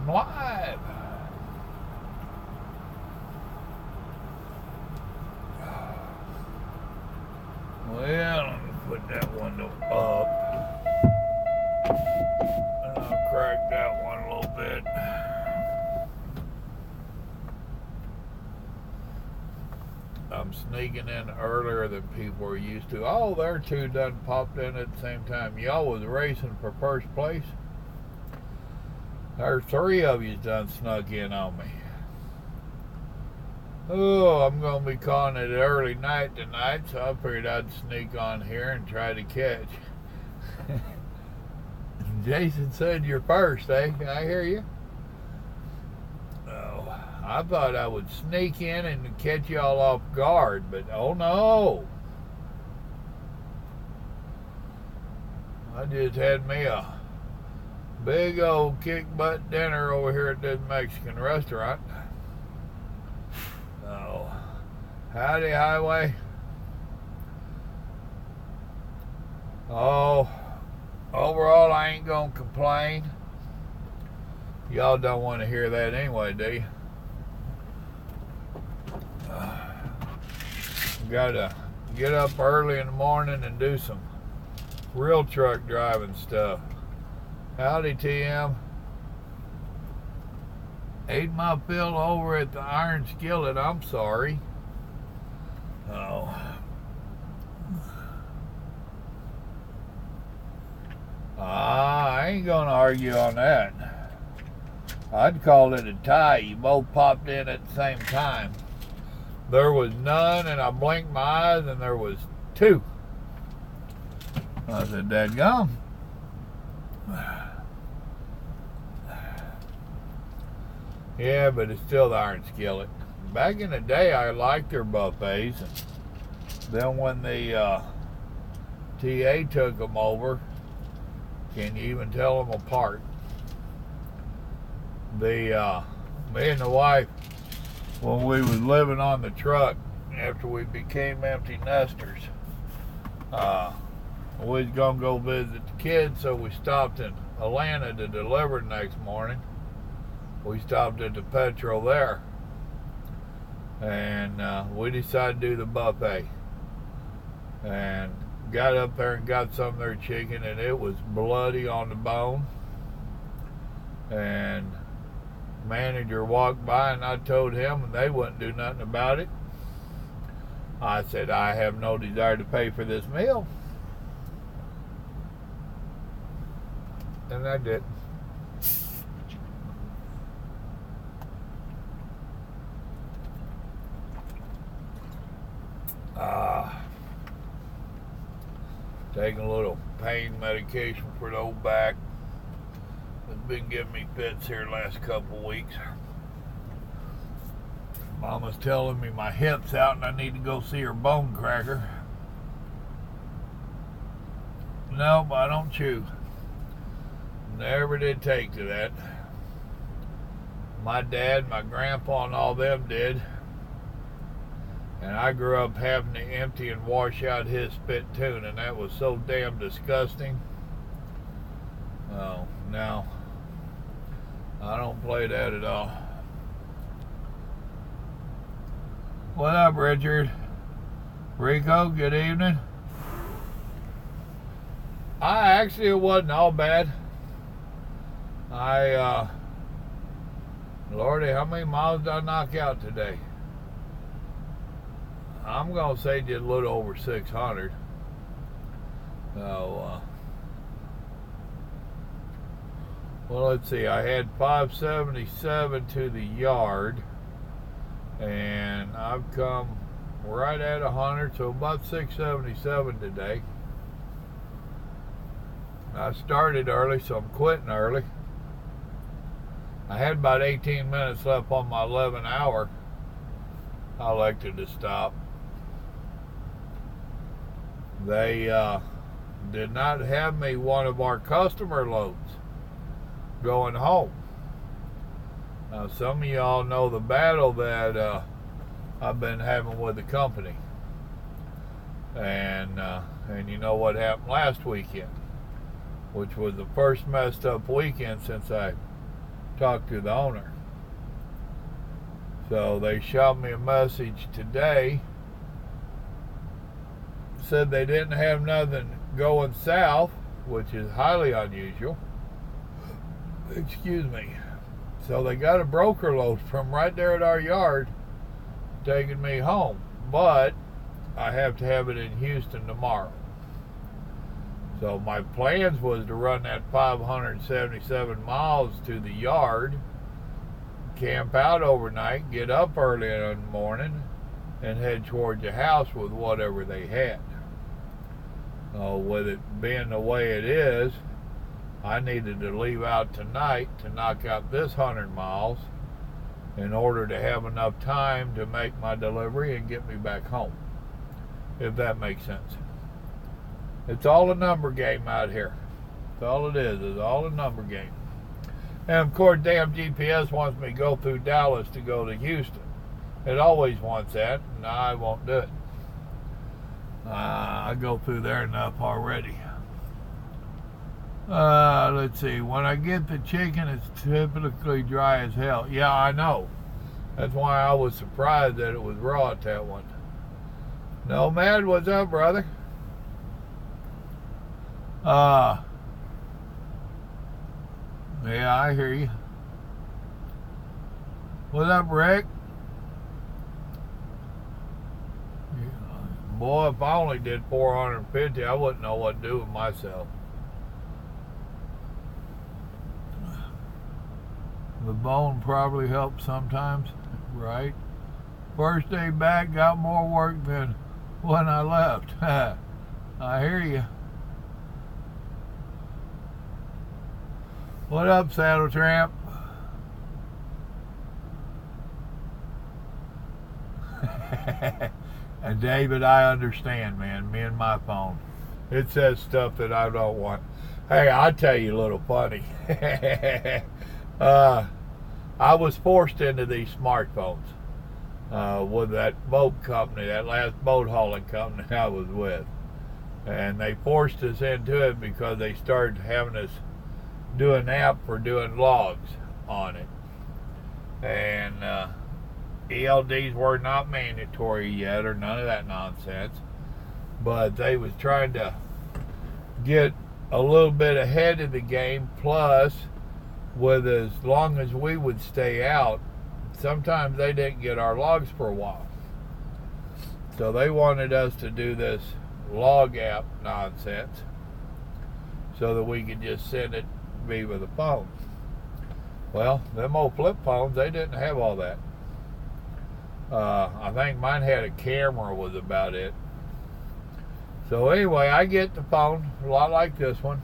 live. Well, let me put that window up. And I'll crack that one a little bit. I'm sneaking in earlier than people are used to. Oh, there two done popped in at the same time. Y'all was racing for first place. There's three of you done snuck in on me. Oh, I'm going to be calling it early night tonight, so I figured I'd sneak on here and try to catch. Jason said you're first, eh? I hear you. Oh, I thought I would sneak in and catch y'all off guard, but oh no. I just had me a big old kick-butt dinner over here at this Mexican restaurant. Oh, howdy, Highway. Oh, overall, I ain't gonna complain. Y'all don't want to hear that anyway, do you? Gotta get up early in the morning and do some real truck driving stuff. Howdy, TM. Ate my fill over at the Iron Skillet. I'm sorry. Oh. I ain't gonna argue on that. I'd call it a tie. You both popped in at the same time. There was none, and I blinked my eyes, and there was two. I said, dadgum. Yeah, but it's still the Iron Skillet. Back in the day, I liked their buffets. And then when the TA took them over, can you even tell them apart? Me and the wife, when we was living on the truck, after we became empty nesters, we was going to go visit the kids, so we stopped in Atlanta to deliver the next morning. We stopped at the Petro there, and we decided to do the buffet, and got up there and got some of their chicken, and it was bloody on the bone. And manager walked by, and I told him, and they wouldn't do nothing about it. I said, I have no desire to pay for this meal, and I did. Taking a little pain medication for the old back. It's been giving me fits here the last couple of weeks. Mama's telling me my hip's out and I need to go see her bone cracker. Nope, I don't chew. Never did take to that. My dad, my grandpa, and all them did. And I grew up having to empty and wash out his spit too, and that was so damn disgusting. Oh, no. I don't play that at all. What up, Richard? Rico, good evening. It wasn't all bad. Lordy, how many miles did I knock out today? I'm going to say just a little over 600. So, well, let's see. I had 577 to the yard, and I've come right at 100, so about 677 today. I started early, so I'm quitting early. I had about 18 minutes left on my 11 hour. I elected to stop. They did not have me one of our customer loads going home. Now, some of y'all know the battle that I've been having with the company, and you know what happened last weekend, which was the first messed up weekend since I talk to the owner. So they shot me a message today. Said they didn't have nothing going south, which is highly unusual. Excuse me. So they got a broker load from right there at our yard taking me home. But I have to have it in Houston tomorrow. So my plans was to run that 577 miles to the yard, camp out overnight, get up early in the morning, and head towards the house with whatever they had. With it being the way it is, I needed to leave out tonight to knock out this 100 miles in order to have enough time to make my delivery and get me back home, if that makes sense. It's all a number game out here. That's all it is. It's all a number game. And of course, damn GPS wants me to go through Dallas to go to Houston. It always wants that, and I won't do it. I go through there enough already. Let's see. When I get the chicken, it's typically dry as hell. Yeah, I know. That's why I was surprised that it was raw at that one. Nomad, what's up, brother? Yeah, I hear you. What's up, Rick? Boy, if I only did 450, I wouldn't know what to do with myself. The bone probably helps sometimes, right? First day back, got more work than when I left. I hear you. What up, Saddle Tramp? And David, I understand, man. Me and my phone. It says stuff that I don't want. Hey, I'll tell you a little funny. I was forced into these smartphones with that boat company, that last boat hauling company I was with. And they forced us into it because they started having us do an app for doing logs on it. And ELDs were not mandatory yet, or none of that nonsense. But they was trying to get a little bit ahead of the game, plus with as long as we would stay out, sometimes they didn't get our logs for a while. So they wanted us to do this log app nonsense so that we could just send it be with a phone. Well, them old flip phones, they didn't have all that. I think mine had a camera, was about it. So anyway, I get the phone, a lot like this one.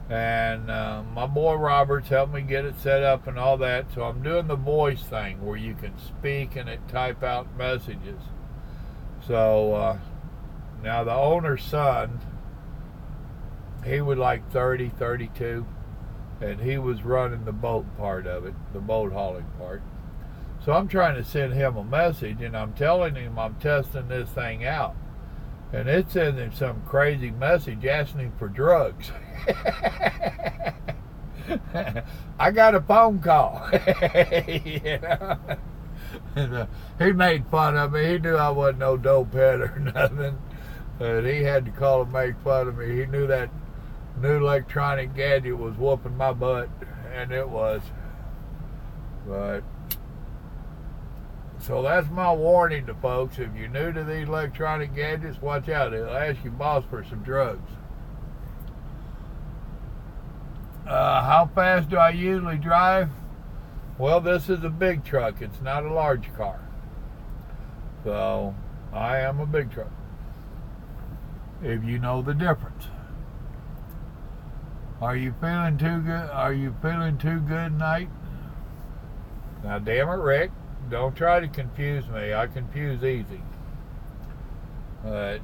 And my boy Robert's helped me get it set up and all that. So I'm doing the voice thing where you can speak and it type out messages. So now the owner's son, he was like 30, 32, and he was running the boat part of it, the boat hauling part. So I'm trying to send him a message, and I'm telling him I'm testing this thing out. And it sends him some crazy message asking him for drugs. I got a phone call. You know? And, he made fun of me. He knew I wasn't no dope head or nothing. But he had to call and make fun of me. He knew that new electronic gadget was whooping my butt, and it was. But so that's my warning to folks. If you're new to these electronic gadgets, watch out. It'll ask your boss for some drugs. How fast do I usually drive? Well, this is a big truck. It's not a large car. So I am a big truck, if you know the difference. Are you feeling too good? Are you feeling too good tonight? Now, damn it, Rick. Don't try to confuse me. I confuse easy. But,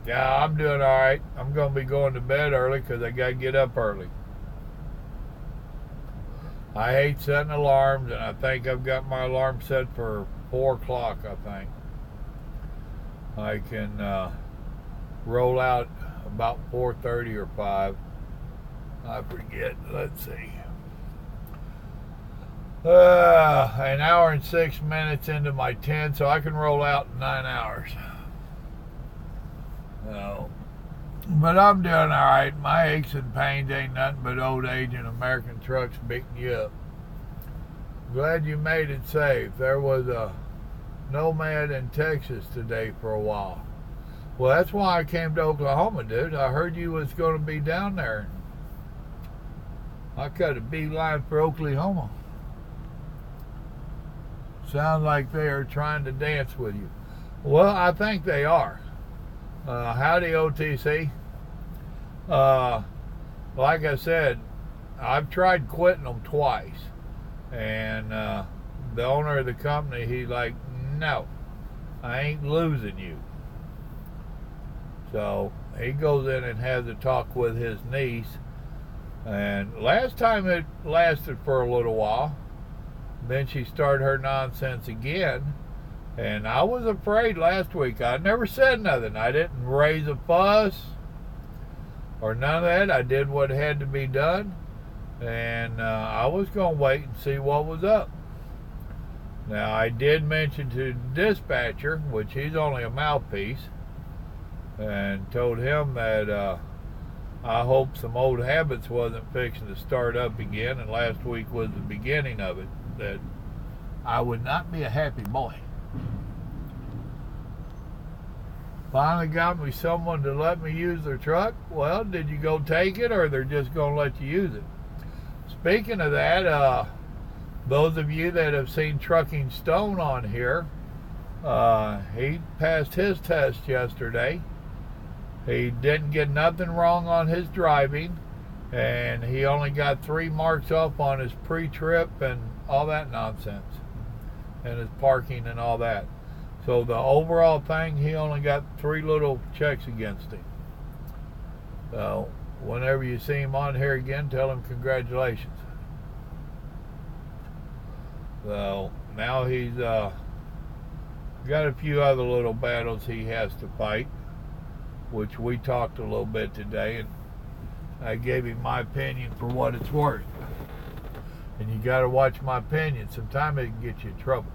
yeah, I'm doing all right. I'm going to be going to bed early because I got to get up early. I hate setting alarms, and I think I've got my alarm set for 4 o'clock, I think. I can roll out about 4:30 or 5. I forget. Let's see. An hour and 6 minutes into my 10, so I can roll out in 9 hours. So, but I'm doing all right. My aches and pains ain't nothing but old age and American trucks beating you up. Glad you made it safe. There was a nomad in Texas today for a while. Well, that's why I came to Oklahoma, dude. I heard you was going to be down there. I cut a beeline for Oklahoma. Sounds like they are trying to dance with you. Well, I think they are. Howdy, OTC. Like I said, I've tried quitting them twice. And the owner of the company, he's like, no, I ain't losing you. So he goes in and has a talk with his niece. And last time it lasted for a little while. Then she started her nonsense again. And I was afraid last week. I never said nothing. I didn't raise a fuss or none of that. I did what had to be done. And I was going to wait and see what was up. Now, I did mention to the dispatcher, which he's only a mouthpiece, and told him that I hope some old habits wasn't fixing to start up again, and last week was the beginning of it, that I would not be a happy boy. Finally got me someone to let me use their truck. Well, did you go take it, or they're just going to let you use it? Speaking of that, those of you that have seen Trucking Stone on here, he passed his test yesterday. He didn't get nothing wrong on his driving, and he only got 3 marks off on his pre-trip and all that nonsense, and his parking and all that. So the overall thing, he only got 3 little checks against him. So whenever you see him on here again, tell him congratulations. So now he's got a few other little battles he has to fight, which we talked a little bit today, and I gave him my opinion for what it's worth. And you got to watch my opinion. Sometimes it can get you in trouble.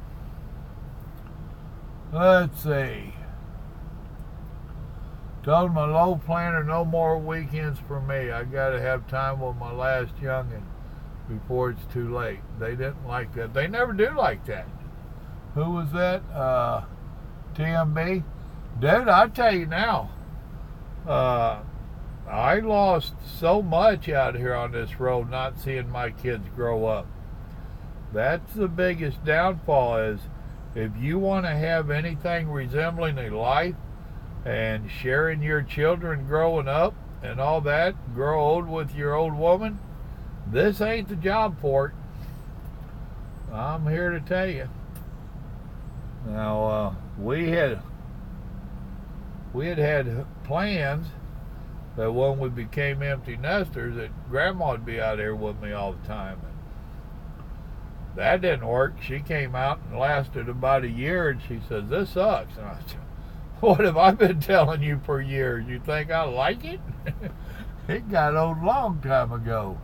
Let's see. Told my low planner no more weekends for me. I got to have time with my last youngin' before it's too late. They didn't like that. They never do like that. Who was that? TMB? Dude, I tell you now, I lost so much out here on this road not seeing my kids grow up. That's the biggest downfall, is if you want to have anything resembling a life and sharing your children growing up and all that, grow old with your old woman, this ain't the job for it. I'm here to tell you. Now, we had plans that when we became empty nesters, that Grandma would be out here with me all the time. And that didn't work. She came out and lasted about a year, and she says, "This sucks." And I said, "What have I been telling you for years? You think I like it?" It got old a long time ago.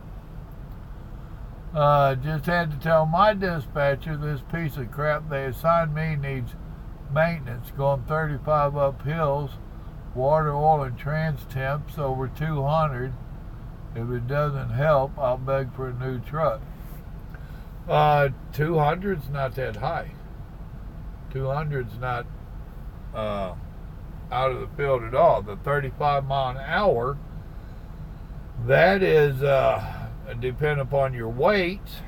Just had to tell my dispatcher this piece of crap they assigned me needs maintenance, going 35 up hills, water, oil, and trans temps over 200. If it doesn't help, I'll beg for a new truck. 200's not that high. 200's not out of the field at all. The 35 mile an hour, that is depending upon your weight,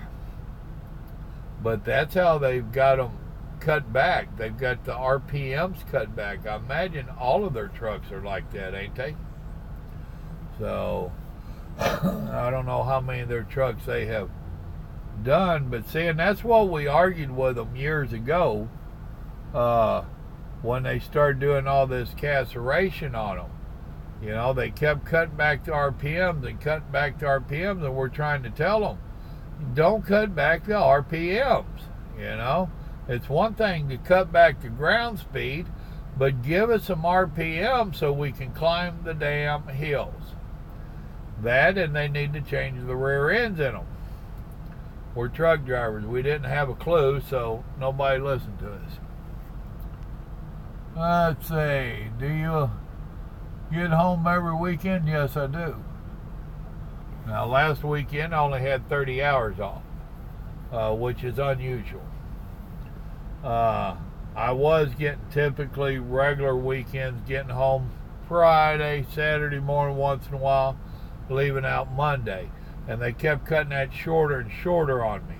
but that's how they've got them cut back. They've got the RPMs cut back. I imagine all of their trucks are like that, ain't they? So I don't know how many of their trucks they have done, but see, and that's what we argued with them years ago, when they started doing all this caceration on them. You know, they kept cutting back the RPMs and cutting back the RPMs, and we're trying to tell them, don't cut back the RPMs. You know, it's one thing to cut back the ground speed, but give us some RPM so we can climb the damn hills. That, and they need to change the rear ends in them. We're truck drivers. We didn't have a clue, so nobody listened to us. Let's see. Do you get home every weekend? Yes, I do. Now, last weekend I only had 30 hours off, which is unusual. I was getting typically regular weekends, getting home Friday, Saturday morning once in a while, leaving out Monday. And they kept cutting that shorter and shorter on me.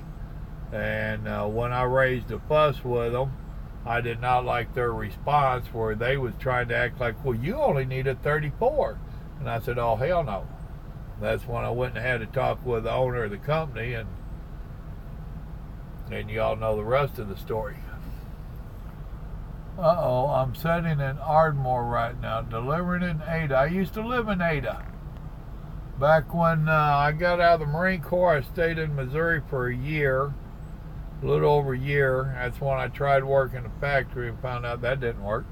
And when I raised a fuss with them, I did not like their response where they was trying to act like, well, you only needed 34. And I said, oh, hell no. That's when I went and had a talk with the owner of the company, and y'all know the rest of the story. Uh-oh, I'm sitting in Ardmore right now, delivering in Ada. I used to live in Ada. Back when I got out of the Marine Corps, I stayed in Missouri for a year, a little over a year. That's when I tried working in a factory and found out that didn't work.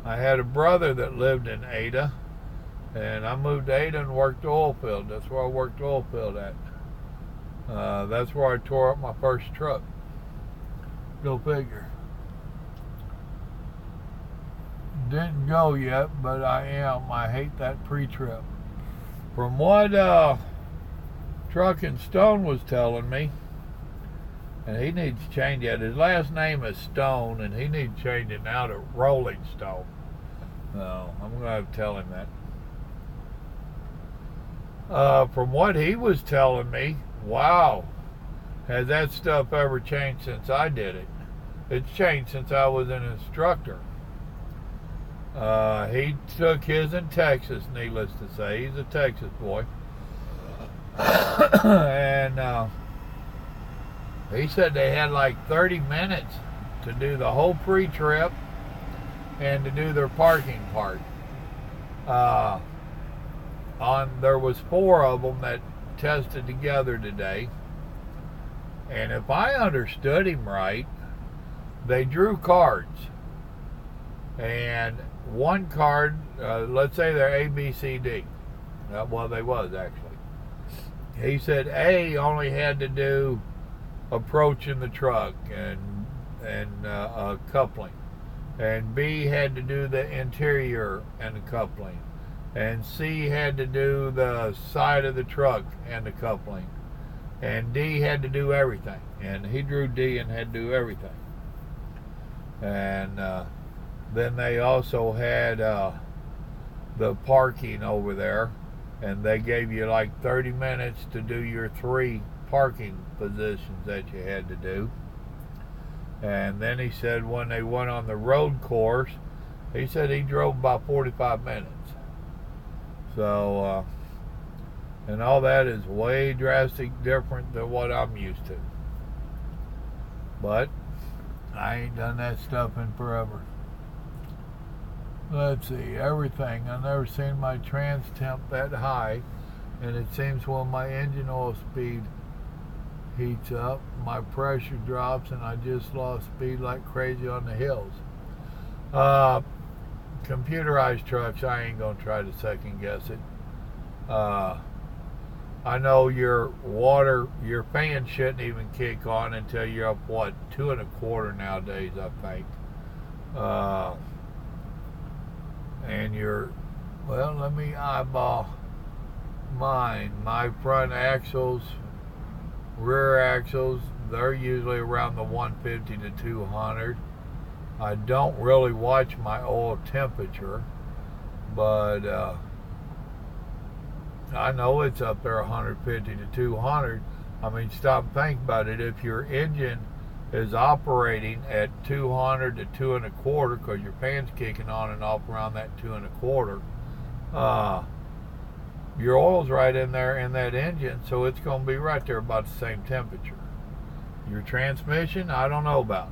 I had a brother that lived in Ada, and I moved to Ada and worked the oil field. That's where I worked the oil field at. That's where I tore up my first truck. Go figure. Didn't go yet, but I am. I hate that pre-trip. From what Trucking Stone was telling me, and he needs to change that. His last name is Stone, and he needs to change it now to Rolling Stone. No, I'm going to have to tell him that. From what he was telling me, wow, has that stuff ever changed since I did it? It's changed since I was an instructor. He took his in Texas, needless to say. He's a Texas boy. And he said they had like 30 minutes to do the whole pre-trip and to do their parking part. There was 4 of them that tested together today. And if I understood him right, they drew cards. And one card, let's say they're A, B, C, D. Well, they was actually. He said A only had to do approaching the truck and coupling. And B had to do the interior and the coupling. And C had to do the side of the truck and the coupling. And D had to do everything. And he drew D and had to do everything. And then they also had the parking over there, and they gave you like 30 minutes to do your 3 parking positions that you had to do. And then he said when they went on the road course, he said he drove about 45 minutes. So, and all that is way drastic different than what I'm used to. But I ain't done that stuff in forever. Let's see, everything. I've never seen my trans temp that high, and it seems when my engine oil speed heats up, my pressure drops, and I just lost speed like crazy on the hills. Computerized trucks, I ain't gonna try to second guess it. I know your fan shouldn't even kick on until you're up, 2 1/4 nowadays, I think. And let me eyeball mine. My front axles, rear axles, they're usually around the 150 to 200. I don't really watch my oil temperature, but I know it's up there 150 to 200. I mean, stop and think about it. If your engine is operating at 200 to 2 1/4, because your fan's kicking on and off around that 2 1/4, your oil's right in there in that engine, so it's going to be right there about the same temperature. Your transmission, I don't know about,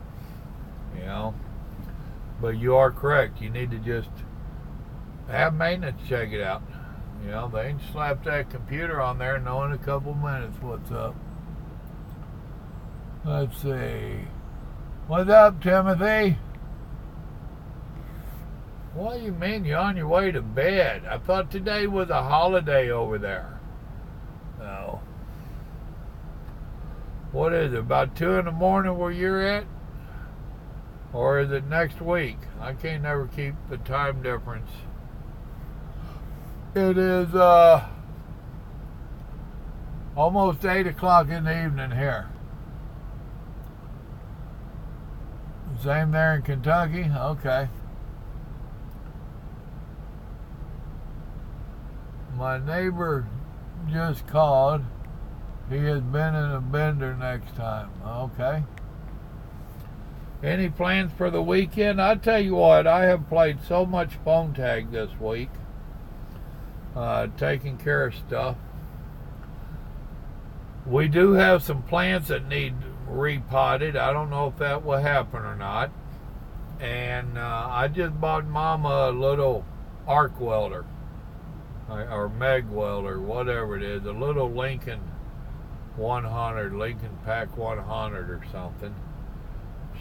but you are correct. You need to just have maintenance check it out. They ain't slap that computer on there and know in a couple minutes what's up. Let's see. What's up, Timothy? What do you mean you're on your way to bed? I thought today was a holiday over there. No. What is it, about 2 in the morning where you're at? Or is it next week? I can't never keep the time difference. It is almost 8 o'clock in the evening here. Same there in Kentucky? Okay. My neighbor just called. He has been in a bender next time. Okay. Any plans for the weekend? I tell you what, I have played so much phone tag this week. Taking care of stuff. We do have some plants that need repotted. I don't know if that will happen or not. And I just bought Mama a little arc welder. Or Meg welder, whatever it is. A little Lincoln 100, Lincoln Pack 100 or something.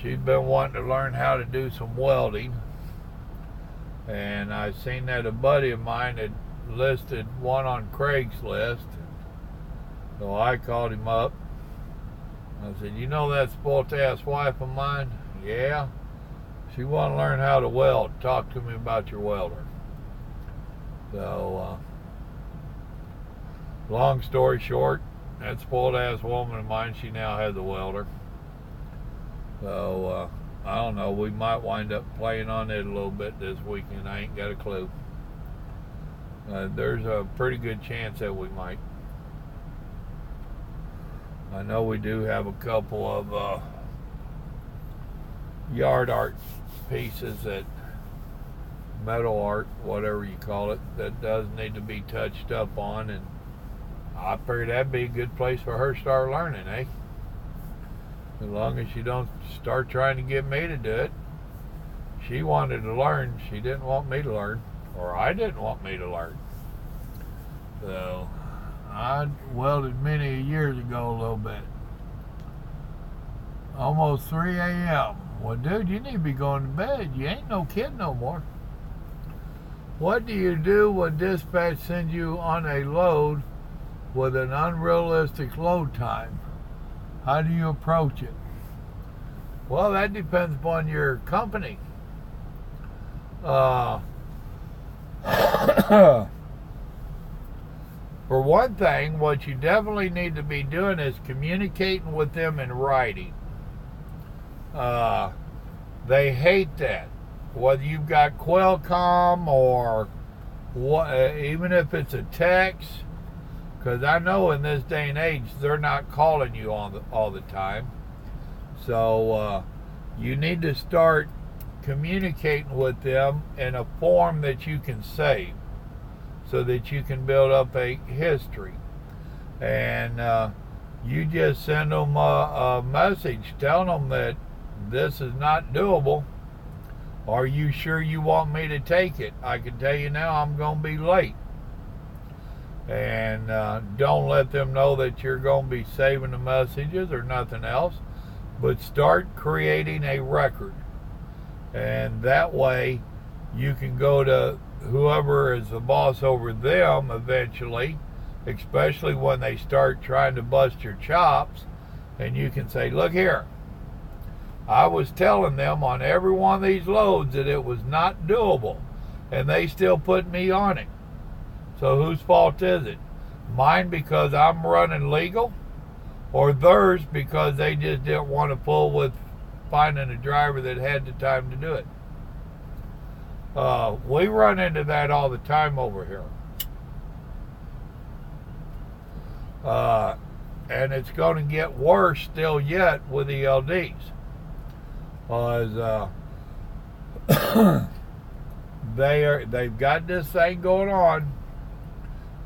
She's been wanting to learn how to do some welding. And I seen that a buddy of mine had listed one on Craigslist. So I called him up. I said, you know that spoilt-ass wife of mine? Yeah. She wanted to learn how to weld. Talk to me about your welder. So, long story short, that spoiled-ass woman of mine, she now has a welder. So, I don't know. We might wind up playing on it a little bit this weekend. I ain't got a clue. There's a pretty good chance that we might. I know we do have a couple of yard art pieces, that metal art, whatever you call it, that does need to be touched up on, and I figured that'd be a good place for her to start learning, eh? As long as she don't start trying to get me to do it. She wanted to learn. She didn't want me to learn, or I didn't want me to learn. So I welded many years ago a little bit. Almost 3 a.m. Well, dude, you need to be going to bed. You ain't no kid no more. What do you do when dispatch sends you on a load with an unrealistic load time? How do you approach it? Well, that depends upon your company. For one thing, what you definitely need to be doing is communicating with them in writing. They hate that. Whether you've got Qualcomm or what, even if it's a text, because I know in this day and age they're not calling you all the time. So you need to start communicating with them in a form that you can save, so that you can build up a history. And you just send them a message telling them that this is not doable. Are you sure you want me to take it? I can tell you now I'm going to be late. And don't let them know that you're going to be saving the messages or nothing else, but start creating a record. And that way you can go to whoever is the boss over them eventually, especially when they start trying to bust your chops, and you can say, look here, I was telling them on every one of these loads that it was not doable, and they still put me on it. So whose fault is it? Mine because I'm running legal, or theirs because they just didn't want to pull with finding a driver that had the time to do it? We run into that all the time over here. And it's going to get worse still yet with the LDs. Because they've got this thing going on.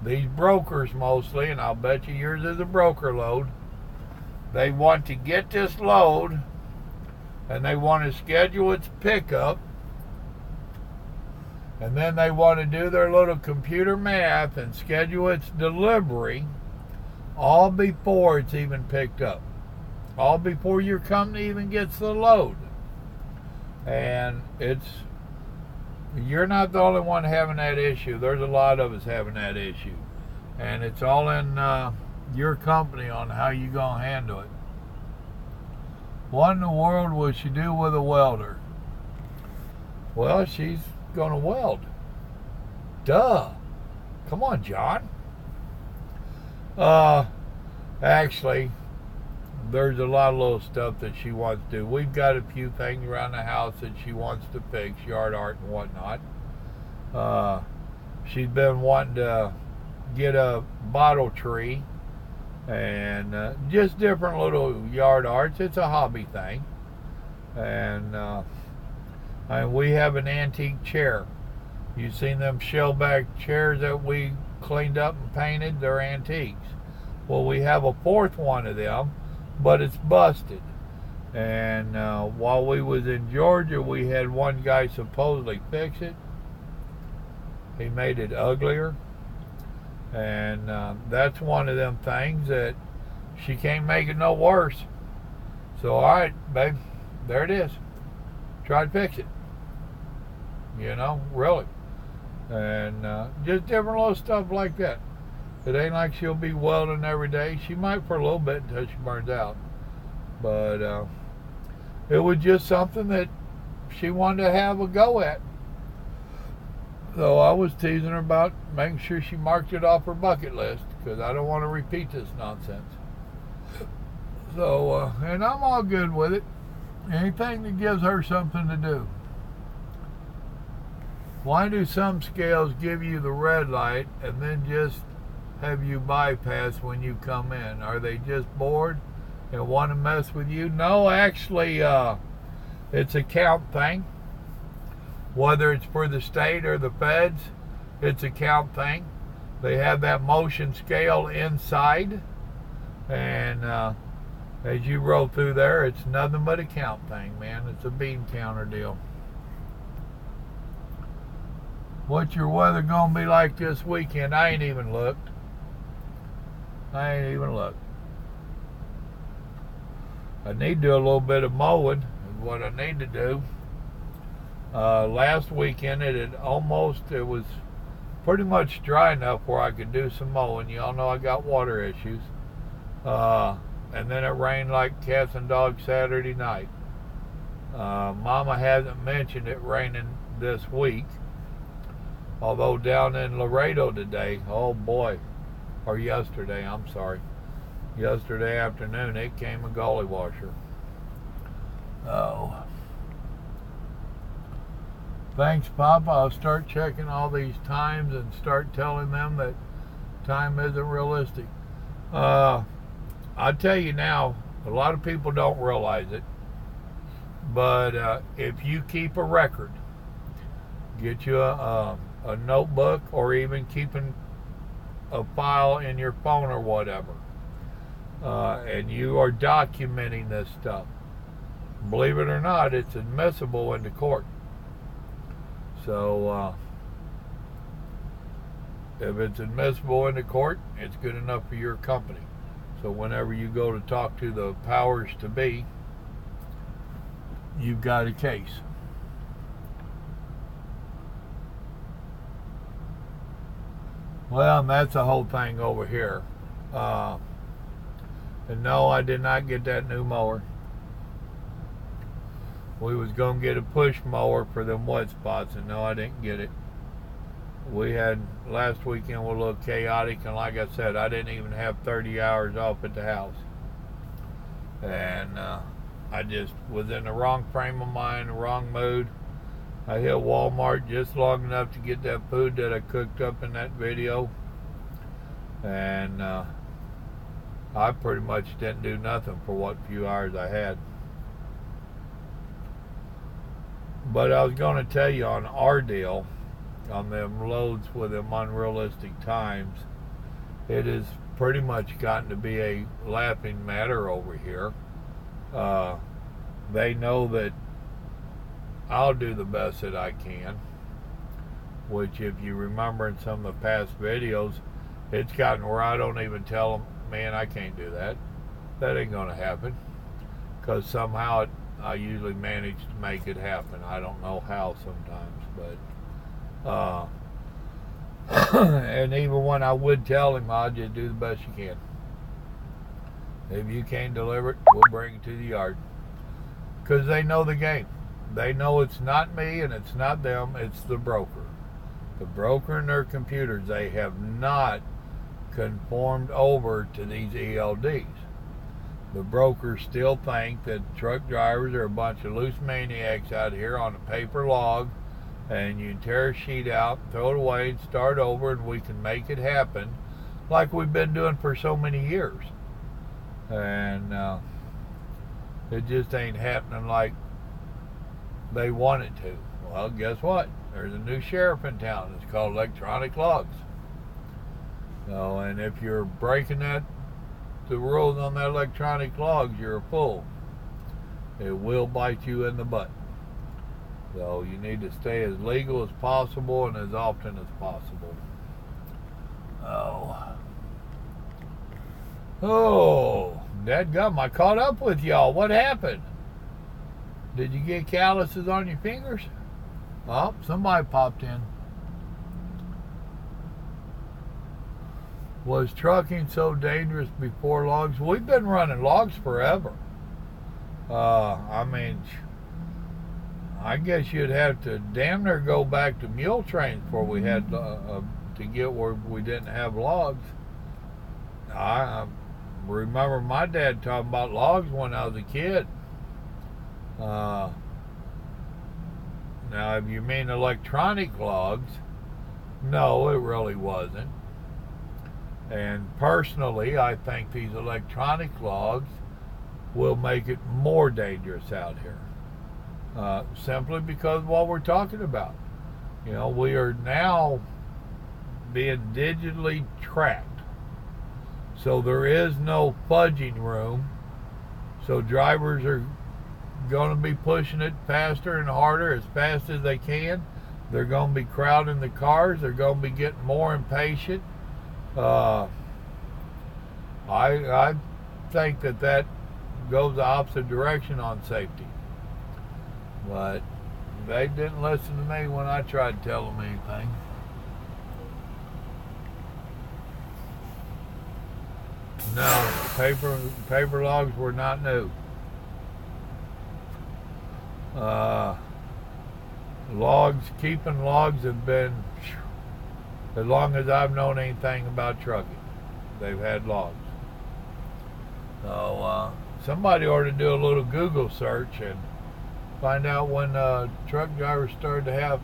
These brokers mostly, and I'll bet you yours is a broker load. They want to get this load, and they want to schedule its pickup, and then they want to do their little computer math and schedule its delivery all before it's even picked up, all before your company even gets the load. And you're not the only one having that issue. There's a lot of us having that issue, and it's all in your company on how you gonna handle it. What in the world would she do with a welder? Well, she's going to weld. Duh. Come on, John. Actually, there's a lot of little stuff that she wants to do. We've got a few things around the house that she wants to fix, yard art and whatnot. She's been wanting to get a bottle tree and just different little yard arts. It's a hobby thing. And we have an antique chair. You've seen them shellback chairs that we cleaned up and painted? They're antiques. Well, we have a fourth one of them, but it's busted. And while we was in Georgia, we had one guy supposedly fix it. He made it uglier. And that's one of them things that she can't make it no worse. So, all right, babe, there it is. Try to fix it. You know, really. And just different little stuff like that. It ain't like she'll be welding every day. She might for a little bit until she burns out. But it was just something that she wanted to have a go at. So I was teasing her about making sure she marked it off her bucket list, because I don't want to repeat this nonsense. So, and I'm all good with it. Anything that gives her something to do. Why do some scales give you the red light and then just have you bypass when you come in? Are they just bored and want to mess with you? No, actually, it's a count thing. Whether it's for the state or the feds, it's a count thing. They have that motion scale inside, and as you roll through there, it's nothing but a count thing, man. It's a bean counter deal. What's your weather gonna be like this weekend? I ain't even looked. I need to do a little bit of mowing, is what I need to do. Last weekend it was pretty much dry enough where I could do some mowing. Y'all know I got water issues. And then it rained like cats and dogs Saturday night. Mama hasn't mentioned it raining this week. Although down in Laredo today, oh boy, or yesterday, I'm sorry. Yesterday afternoon it came a gully washer. Oh. Thanks, Papa. I'll start checking all these times and start telling them that time isn't realistic. I'll tell you now, a lot of people don't realize it, but if you keep a record, get you a notebook, or even keeping a file in your phone or whatever, and you are documenting this stuff, believe it or not, it's admissible into court. So if it's admissible into court, it's good enough for your company. So whenever you go to talk to the powers to be, you've got a case. Well, and that's the whole thing over here. And no, I did not get that new mower. We was going to get a push mower for them wet spots, and no, I didn't get it. We had, last weekend was a little chaotic, and like I said, I didn't even have 30 hours off at the house. And I just was in the wrong frame of mind, the wrong mood. I hit Walmart just long enough to get that food that I cooked up in that video. And I pretty much didn't do nothing for what few hours I had. But I was going to tell you on our deal, on them loads with them Unrealistic Times, it has pretty much gotten to be a laughing matter over here. They know that I'll do the best that I can, which if you remember in some of the past videos, it's gotten where I don't even tell them, man, I can't do that. That ain't going to happen. Because somehow I usually manage to make it happen. I don't know how sometimes, but and even when I would tell him, I'll just do the best you can. If you can't deliver it, we'll bring it to the yard. because they know the game. They know it's not me and it's not them, it's the broker. The broker and their computers, they have not conformed over to these ELDs. The brokers still think that truck drivers are a bunch of loose maniacs out here on a paper log, and you tear a sheet out, throw it away, and start over, and we can make it happen like we've been doing for so many years. And it just ain't happening like they want it to. Well, guess what? There's a new sheriff in town. It's called electronic logs. So, and if you're breaking the rules on that electronic logs, you're a fool. It will bite you in the butt. So you need to stay as legal as possible and as often as possible. Oh, dadgum, I caught up with y'all. What happened? Did you get calluses on your fingers? Oh, somebody popped in. Was trucking so dangerous before logs? We've been running logs forever. I mean, I guess you'd have to damn near go back to mule trains before we had to get where we didn't have logs. I remember my dad talking about logs when I was a kid. Now, if you mean electronic logs, no, it really wasn't. And personally, I think these electronic logs will make it more dangerous out here. Simply because of what we're talking about. You know, we are now being digitally tracked. So there is no fudging room. So drivers are going to be pushing it faster and harder as fast as they can. They're going to be crowding the cars. They're going to be getting more impatient. I think that goes the opposite direction on safety. But they didn't listen to me when I tried to tell them anything. No, paper logs were not new. Keeping logs have been, as long as I've known anything about trucking, they've had logs. So somebody ought to do a little Google search and find out when truck drivers started to have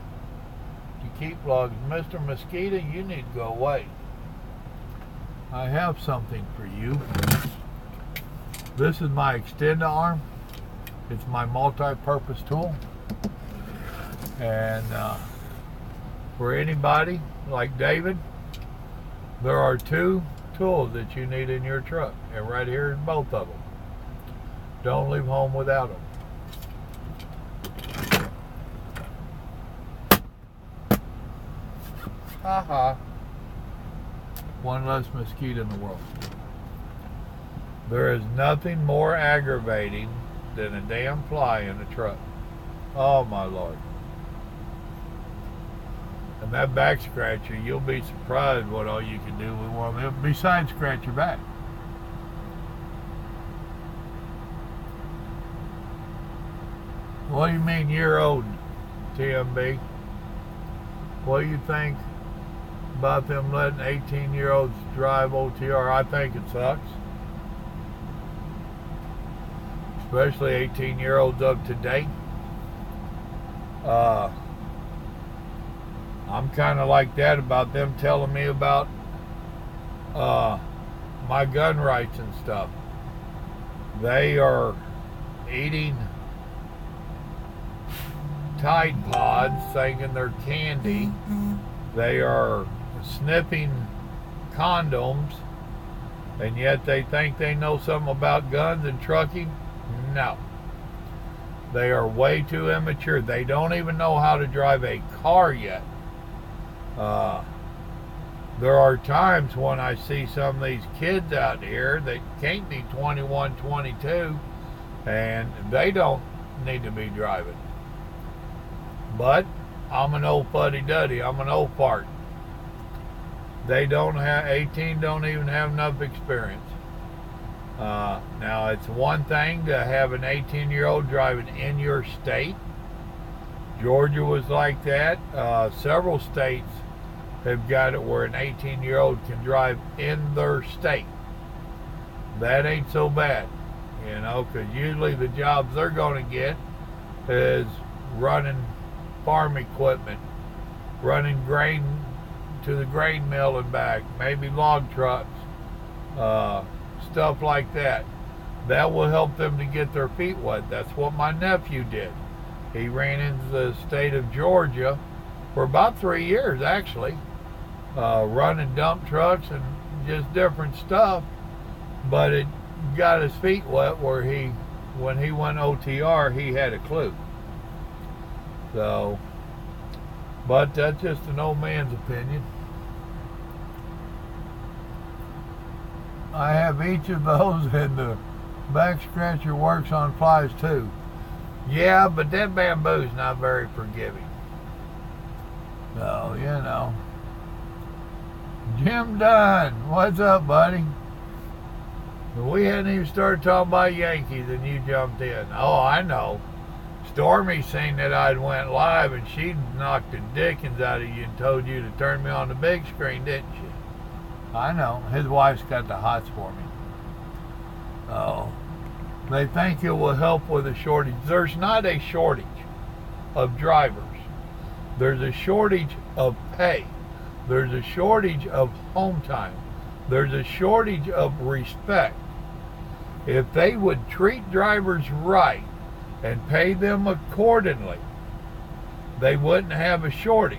to keep logs. Mr. Mosquito, you need to go away. I have something for you. This is my extender arm. It's my multi-purpose tool. And for anybody like David, there are two tools that you need in your truck. And right here is both of them. Don't leave home without them. Ha. One less mosquito in the world. There is nothing more aggravating than a damn fly in a truck. Oh my Lord. And that back scratcher, you'll be surprised what all you can do with one of them besides scratch your back. What do you mean year old, TMB? What do you think about them letting 18-year-olds drive OTR? I think it sucks. Especially 18-year-olds up to date. I'm kind of like that about them telling me about my gun rights and stuff. They are eating Tide Pods thinking they're candy. They are sniffing condoms, and yet they think they know something about guns and trucking. No. They are way too immature. They don't even know how to drive a car yet. There are times when I see some of these kids out here that can't be 21, 22, and they don't need to be driving. But I'm an old fuddy-duddy. I'm an old fart. They don't have, 18 don't even have enough experience. Now, it's one thing to have an 18-year-old driving in your state. Georgia was like that. Several states have got it where an 18-year-old can drive in their state. That ain't so bad, because usually the jobs they're going to get is running farm equipment, running grain to the grain mill and back, maybe log trucks, stuff like that. That will help them to get their feet wet. That's what my nephew did. He ran into the state of Georgia for about 3 years, actually, running dump trucks and just different stuff. But it got his feet wet where when he went OTR, he had a clue. So, but that's just an old man's opinion. I have each of those, and the back scratcher works on flies too. Yeah, but that bamboo's not very forgiving. So, Jim Dunn, what's up, buddy? We hadn't even started talking about Yankees and you jumped in. Oh, I know. Stormy seen that I'd went live and she knocked the dickens out of you and told you to turn me on the big screen, didn't she? I know. His wife's got the hots for me. Oh. They think it will help with a shortage. There's not a shortage of drivers. There's a shortage of pay. There's a shortage of home time. There's a shortage of respect. If they would treat drivers right and pay them accordingly, they wouldn't have a shortage.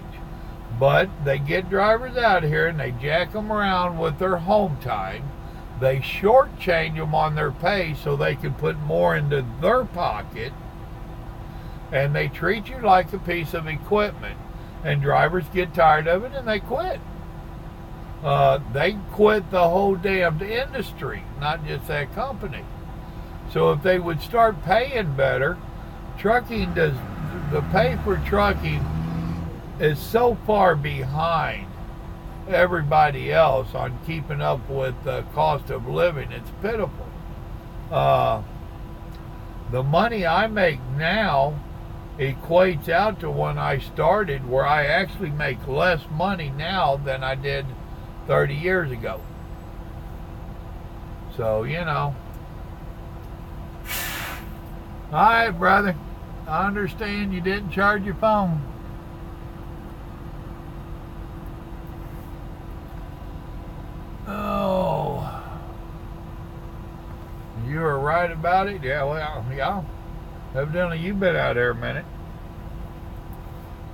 But they get drivers out here and they jack them around with their home time. They shortchange them on their pay so they can put more into their pocket. And they treat you like a piece of equipment. And drivers get tired of it and they quit. They quit the whole damned industry, not just that company. So if they would start paying better, the pay for trucking is so far behind everybody else on keeping up with the cost of living. It's pitiful. The money I make now equates out to when I started, where I actually make less money now than I did 30 years ago. So, Alright, brother. I understand you didn't charge your phone. Oh. You were right about it? Yeah, well, yeah. Evidently you've been out there a minute.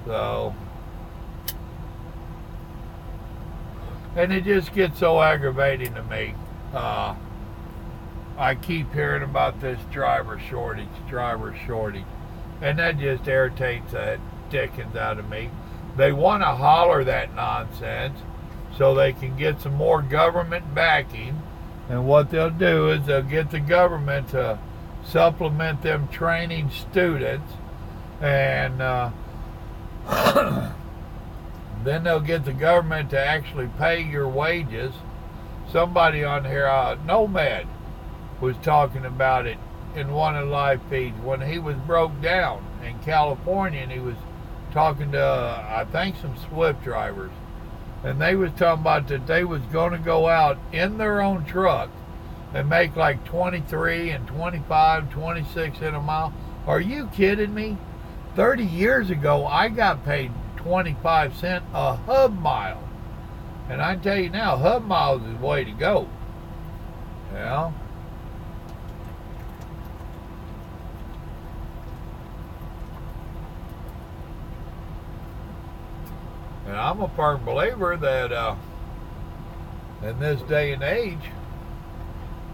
So. And it just gets so aggravating to me. I keep hearing about this driver shortage. And that just irritates the dickens out of me. They want to holler that nonsense so they can get some more government backing. And what they'll do is they'll get the government to supplement them training students. And then they'll get the government to actually pay your wages. Somebody on here, Nomad, was talking about it in one of the live feeds when he was broke down in California, and he was talking to, I think, some Swift drivers. And they was talking about that they was going to go out in their own truck and make like 23 and 25, 26 in a mile. Are you kidding me? 30 years ago, I got paid 25 cents a hub mile. And I tell you now, hub miles is the way to go. Yeah. And I'm a firm believer that in this day and age,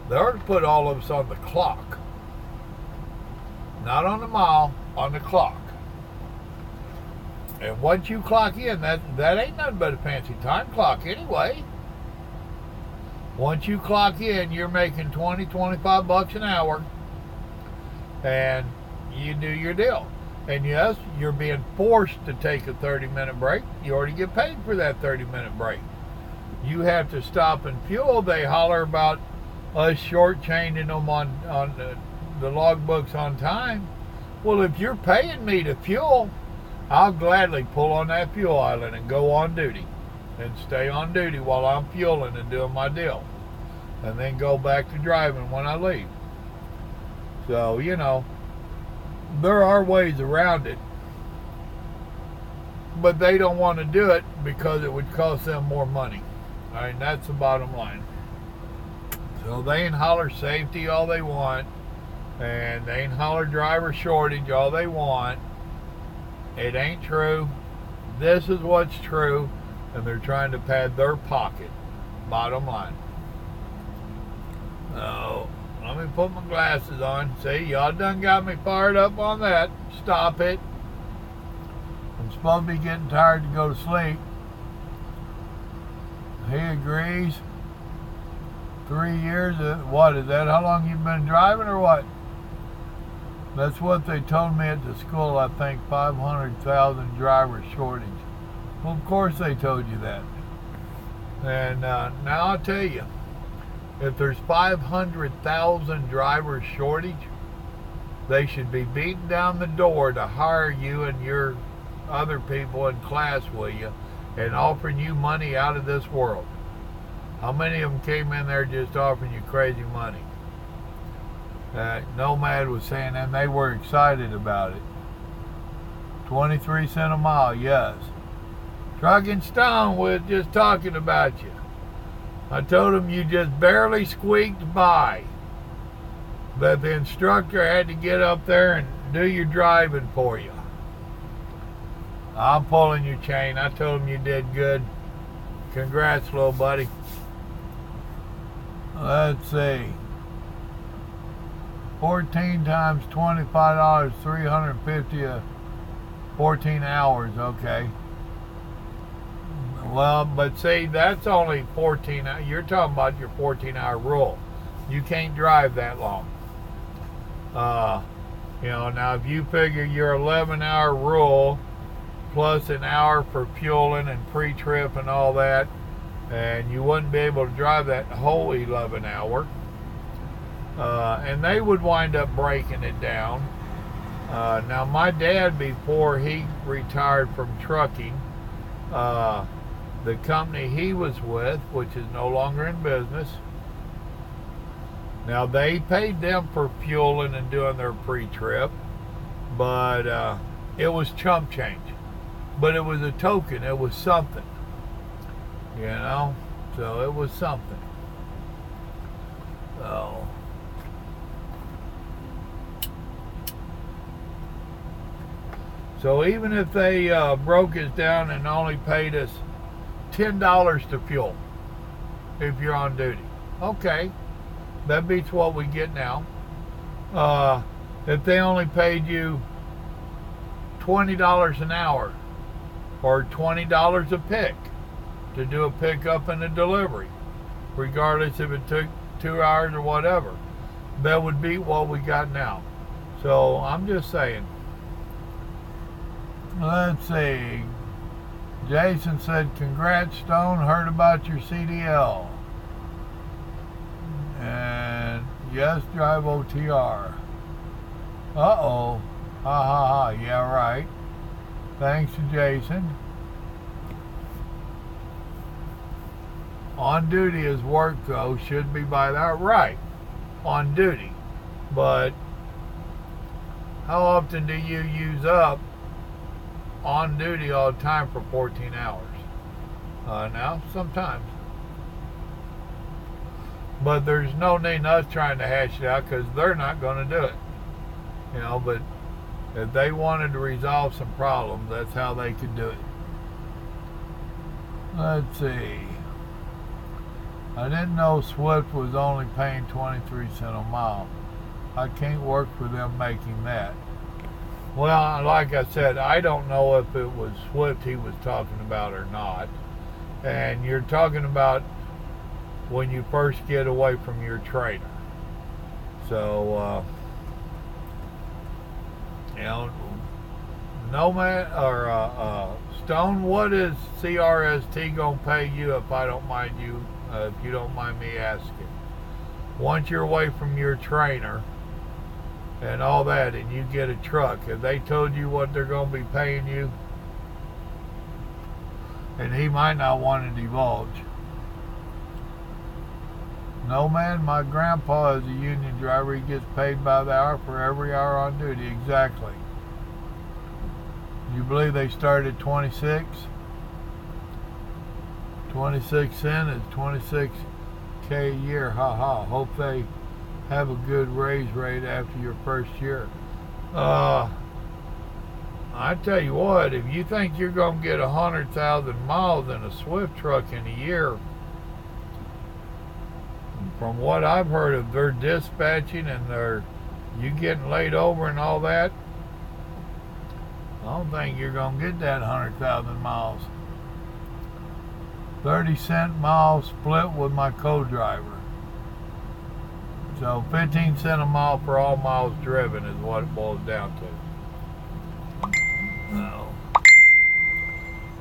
they ought to put all of us on the clock. Not on the mile, on the clock. And once you clock in, that ain't nothing but a fancy time clock anyway. Once you clock in, you're making 20, 25 bucks an hour. And you do your deal. And yes, you're being forced to take a 30-minute break. You already get paid for that 30-minute break. You have to stop and fuel. They holler about us shortchanging them on the logbooks on time. Well, if you're paying me to fuel, I'll gladly pull on that fuel island and go on duty and stay on duty while I'm fueling and doing my deal, and then go back to driving when I leave. So, you know, there are ways around it, but they don't want to do it because it would cost them more money. I mean, that's the bottom line. So they can holler safety all they want, and they can holler driver shortage all they want. It ain't true. This is what's true, and they're trying to pad their pocket. Bottom line. Oh, let me put my glasses on. See, y'all done got me fired up on that. Stop it. I'm supposed to be getting tired to go to sleep. He agrees. 3 years. What is that? How long you been driving or what? That's what they told me at the school. I think 500,000 driver shortage. Well, of course they told you that. And now I'll tell you, if there's 500,000 driver shortage, they should be beating down the door to hire you and your other people in class with you and offering you money out of this world. How many of them came in there just offering you crazy money? Nomad was saying, and they were excited about it. 23 cents a mile, yes. Truck and Stone was just talking about you. I told him you just barely squeaked by. That the instructor had to get up there and do your driving for you. I'm pulling your chain. I told him you did good. Congrats, little buddy. Let's see. 14 times $25, 350, 14 hours, okay. Well, but see, that's only 14 hours. You're talking about your 14-hour rule. You can't drive that long. You know, now if you figure your 11-hour rule plus an hour for fueling and pre-trip and all that, and you wouldn't be able to drive that whole 11 hour. And they would wind up breaking it down. Now my dad, before he retired from trucking, the company he was with, which is no longer in business, now they paid them for fueling and doing their pre-trip, but it was chump change. But it was a token, it was something. You know, so it was something. So even if they broke us down and only paid us $10 to fuel if you're on duty, okay, that beats what we get now. If they only paid you $20 an hour or $20 a pick to do a pickup and a delivery, regardless if it took 2 hours or whatever, that would beat what we got now. So I'm just saying. Let's see. Jason said, congrats, Stone. Heard about your CDL. And yes, drive OTR. Uh-oh. Ha ha ha. Yeah, right. Thanks to Jason. On duty is work, though. Should be by that right. On duty. But how often do you use up on duty all the time for 14 hours? Now, sometimes. But there's no need in us trying to hash it out because they're not going to do it. You know, but if they wanted to resolve some problems, that's how they could do it. Let's see. I didn't know Swift was only paying 23 cents a mile. I can't work for them making that. Well, like I said, I don't know if it was Swift he was talking about or not. And you're talking about when you first get away from your trainer. So, you know, Nomad or Stone, what is CRST gonna pay you if I don't mind you? If you don't mind me asking. once you're away from your trainer and all that, and you get a truck, have they told you what they're going to be paying you? And he might not want to divulge. No, man, my grandpa is a union driver. He gets paid by the hour for every hour on duty. Exactly. You believe they started at 26? 26 cents is 26K a year. Ha ha. Hope they have a good raise rate after your first year. I tell you what, if you think you're going to get 100,000 miles in a Swift truck in a year, from what I've heard of their dispatching and you getting laid over and all that, I don't think you're going to get that 100,000 miles. 30-cent mile split with my co-driver. So 15 cents a mile for all miles driven is what it boils down to.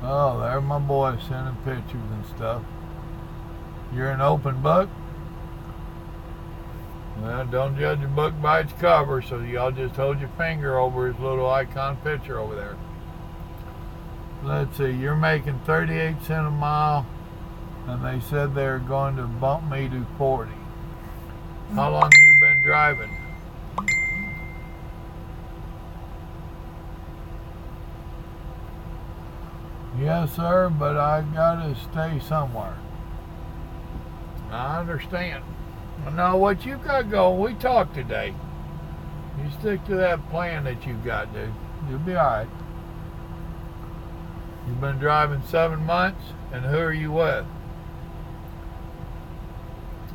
Oh, there my boy sending pictures and stuff. You're an open book? Well, don't judge a book by its cover, so y'all just hold your finger over his little icon picture over there. Let's see, you're making 38 cents a mile, and they said they're going to bump me to 40. How long have you been driving? Yes, sir, but I gotta stay somewhere. I understand. Now, what you got going, we talked today. You stick to that plan that you got, dude. You'll be alright. You've been driving 7 months, and who are you with?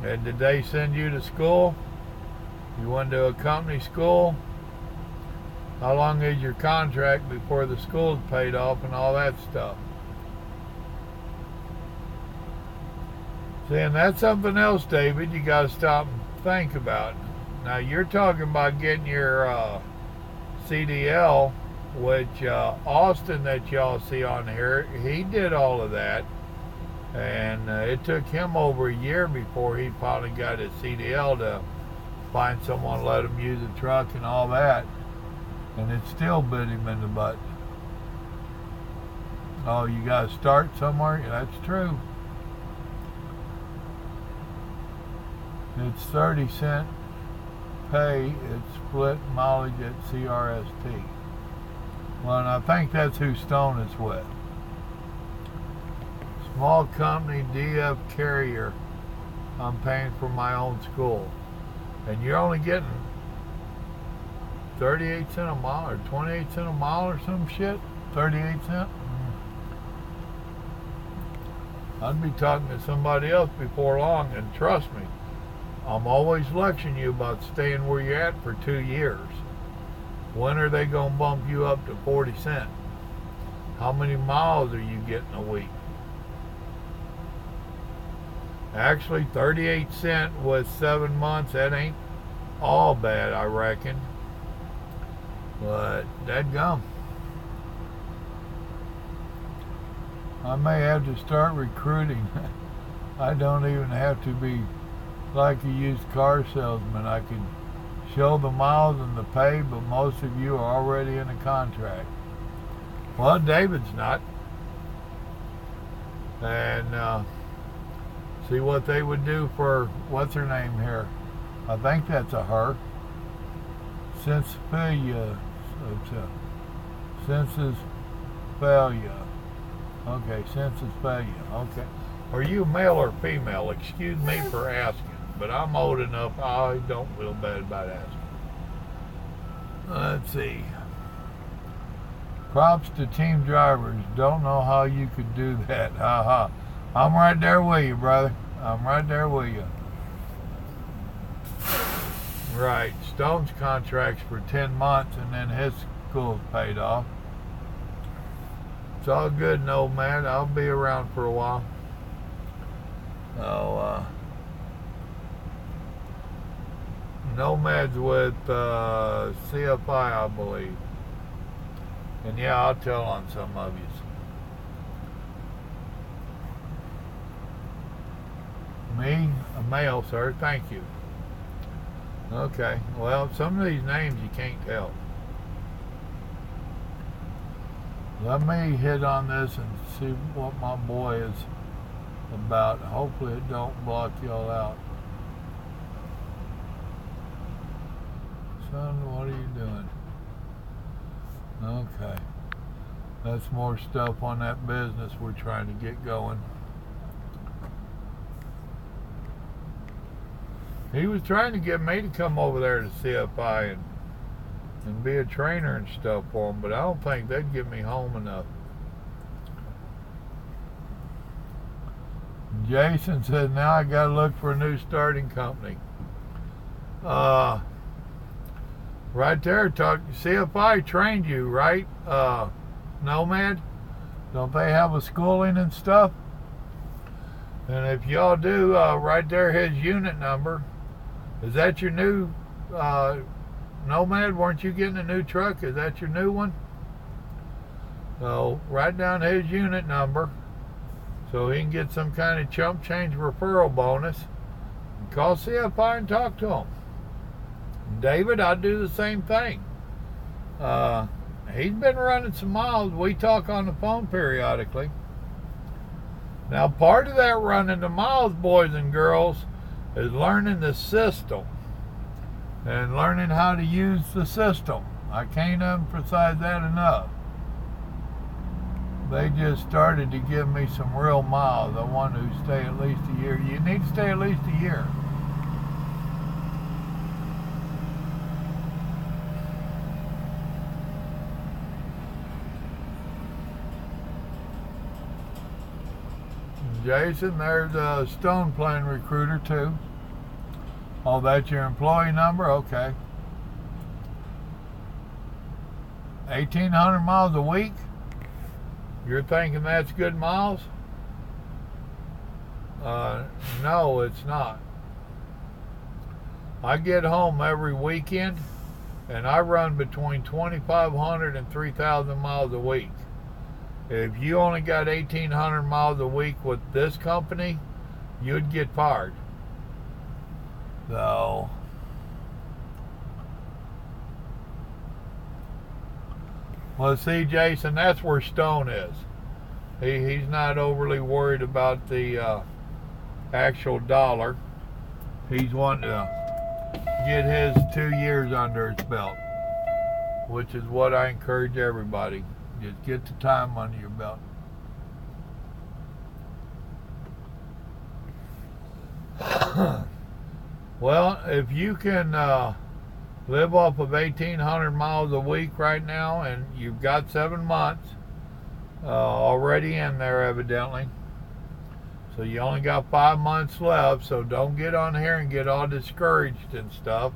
And did they send you to school? You went to a company school? How long is your contract before the school's paid off and all that stuff? See, and that's something else, David, you got to stop and think about. Now, you're talking about getting your CDL, which Austin that y'all see on here, he did all of that. And it took him over a year before he finally got his CDL to find someone to let him use the truck and all that. And it still bit him in the butt. Oh, you got to start somewhere? Yeah, that's true. It's 30-cent pay. It's split mileage at CRST. Well, and I think that's who Stone is with. Small company DF carrier. I'm paying for my own school. And you're only getting 38 cents a mile or 28 cents a mile or some shit? 38 cents? I'd be talking to somebody else before long, and trust me, I'm always lecturing you about staying where you're at for 2 years. When are they going to bump you up to 40 cents? How many miles are you getting a week? Actually, 38 cents with 7 months, that ain't all bad, I reckon. But dadgum, I may have to start recruiting. I don't even have to be like a used car salesman. I can show the miles and the pay, but most of you are already in a contract. Well, David's not. And see what they would do for, what's her name here? I think that's a her. Sensibilia. Census failure. Okay, census failure. Okay. Are you male or female? Excuse me for asking, but I'm old enough, I don't feel bad about asking. Let's see. Props to team drivers. Don't know how you could do that. Ha ha. I'm right there with you, brother. I'm right there with you. Right. Stone's contract's for 10 months and then his school's paid off. It's all good, Nomad. I'll be around for a while. So, Nomad's with CFI, I believe. And yeah, I'll tell on some of you. Me? A male, sir. Thank you. Okay, well, some of these names you can't tell. Let me hit on this and see what my boy is about. Hopefully it don't block y'all out. Son, what are you doing? Okay. That's more stuff on that business we're trying to get going. He was trying to get me to come over there to CFI and be a trainer and stuff for him, but I don't think they'd get me home enough. Jason said, now I gotta look for a new starting company. Right there, CFI trained you, right? Nomad? Don't they have a schooling and stuff? And if y'all do, right there, his unit number. Is that your new Nomad? Weren't you getting a new truck? Is that your new one? So write down his unit number so he can get some kind of chump change referral bonus. And call CFI and talk to him. And David, I'd do the same thing. He's been running some miles. We talk on the phone periodically. Now, part of that running the miles, boys and girls, is learning the system and learning how to use the system. I can't emphasize that enough. They just started to give me some real miles. I want to stay at least a year. You need to stay at least a year. Jason, there's a Stone Plain recruiter too. Oh, that's your employee number? Okay. 1,800 miles a week? You're thinking that's good miles? No, it's not. I get home every weekend and I run between 2,500 and 3,000 miles a week. If you only got 1,800 miles a week with this company, you'd get fired. So, well, see, Jason, that's where Stone is. He's not overly worried about the actual dollar. He's wanting to get his 2 years under his belt, which is what I encourage everybody. Just get the time under your belt. Well, if you can live off of 1,800 miles a week right now, and you've got 7 months already in there evidently, so you only got 5 months left, so don't get on here and get all discouraged and stuff.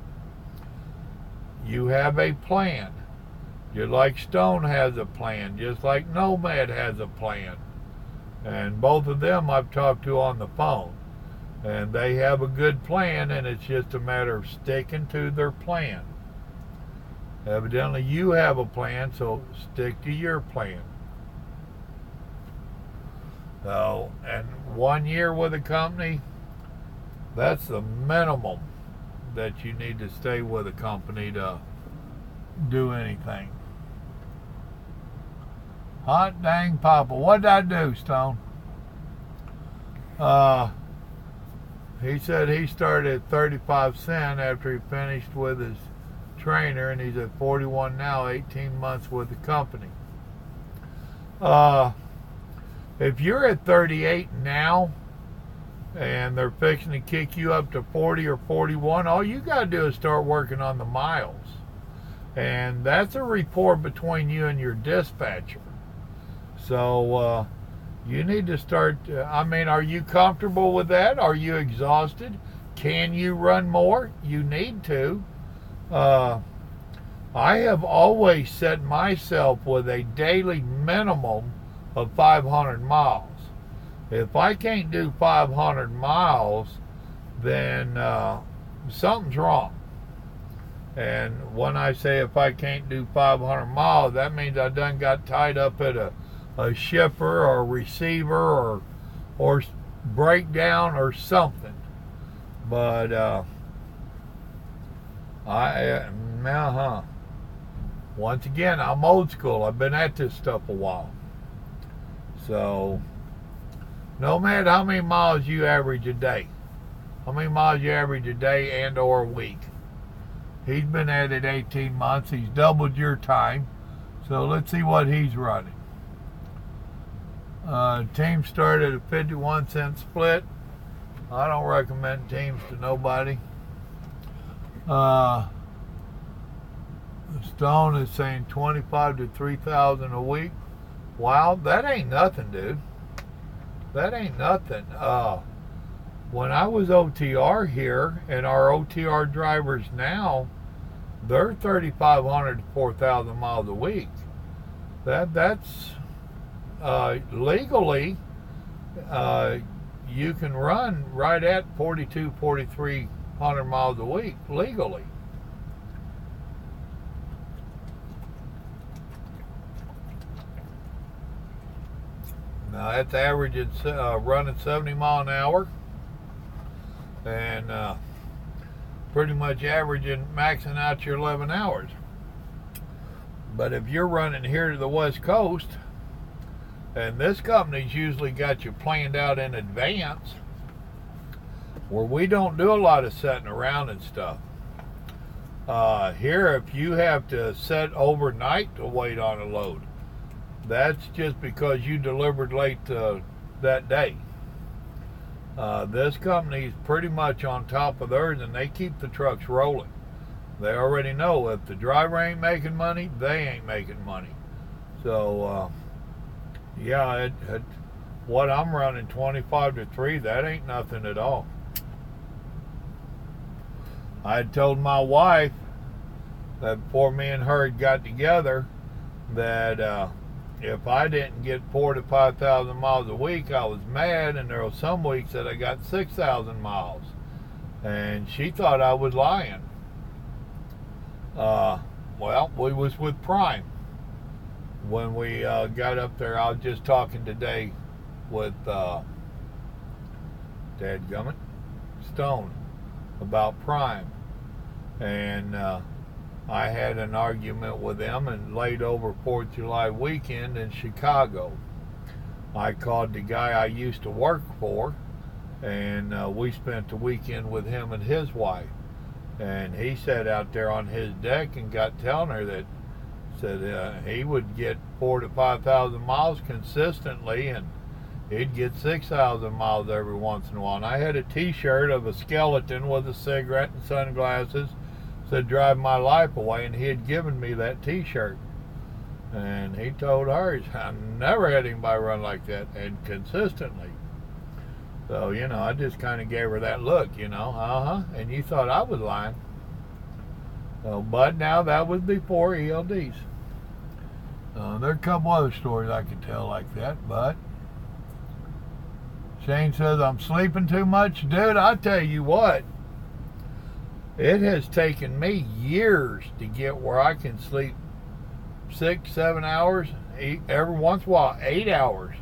You have a plan. Just like Stone has a plan, just like Nomad has a plan. And both of them I've talked to on the phone. And they have a good plan, and it's just a matter of sticking to their plan. Evidently you have a plan, so stick to your plan. So, and 1 year with a company, that's the minimum that you need to stay with a company to do anything. Hot dang papa. What did I do, Stone? He said he started at 35 cents after he finished with his trainer, and he's at 41 now, 18 months with the company. If you're at 38 now, and they're fixing to kick you up to 40 or 41, all you got to do is start working on the miles. And that's a report between you and your dispatcher. So you need to start, are you comfortable with that? Are you exhausted? Can you run more? You need to. I have always set myself with a daily minimum of 500 miles. If I can't do 500 miles, then something's wrong. And when I say if I can't do 500 miles, that means I done got tied up at a shipper or a receiver or breakdown or something. But Once again, I'm old school. I've been at this stuff a while. So, no matter how many miles you average a day, how many miles you average a day and or a week, he's been at it 18 months. He's doubled your time. So let's see what he's running. Team started at a 51-cent split. I don't recommend teams to nobody. Stone is saying 25 to 3,000 a week. Wow, that ain't nothing, dude. That ain't nothing. When I was OTR here, and our OTR drivers now, they're 3,500 to 4,000 miles a week. That's legally, you can run right at 4,300 miles a week legally. Now that's averaging running 70 mile an hour, and pretty much averaging maxing out your 11 hours. But if you're running here to the West Coast, and this company's usually got you planned out in advance, where we don't do a lot of sitting around and stuff. Here, if you have to sit overnight to wait on a load, that's just because you delivered late that day. This company's pretty much on top of theirs, and they keep the trucks rolling. They already know if the driver ain't making money, they ain't making money. So, yeah, what I'm running 25 to 3, that ain't nothing at all. I had told my wife that before me and her had got together that if I didn't get 4,000 to 5,000 miles a week, I was mad, and there were some weeks that I got 6,000 miles. And she thought I was lying. Well, we was with Prime when we got up there. I was just talking today with Dadgummit Stone about Prime, and I had an argument with them and laid over 4th of July weekend in Chicago. I called the guy I used to work for, and we spent the weekend with him and his wife. And he sat out there on his deck and got telling her that said he would get 4,000 to 5,000 miles consistently, and he'd get 6,000 miles every once in a while. And I had a T-shirt of a skeleton with a cigarette and sunglasses, said "Drive my life away," and he had given me that T-shirt. And he told her, I never had anybody run like that, and consistently. So, you know, I just kind of gave her that look, you know, and you thought I was lying. So, but now that was before ELDs. There are a couple other stories I could tell like that, but Shane says I'm sleeping too much. Dude, I tell you what, it has taken me years to get where I can sleep 6, 7 hours, every once in a while 8 hours,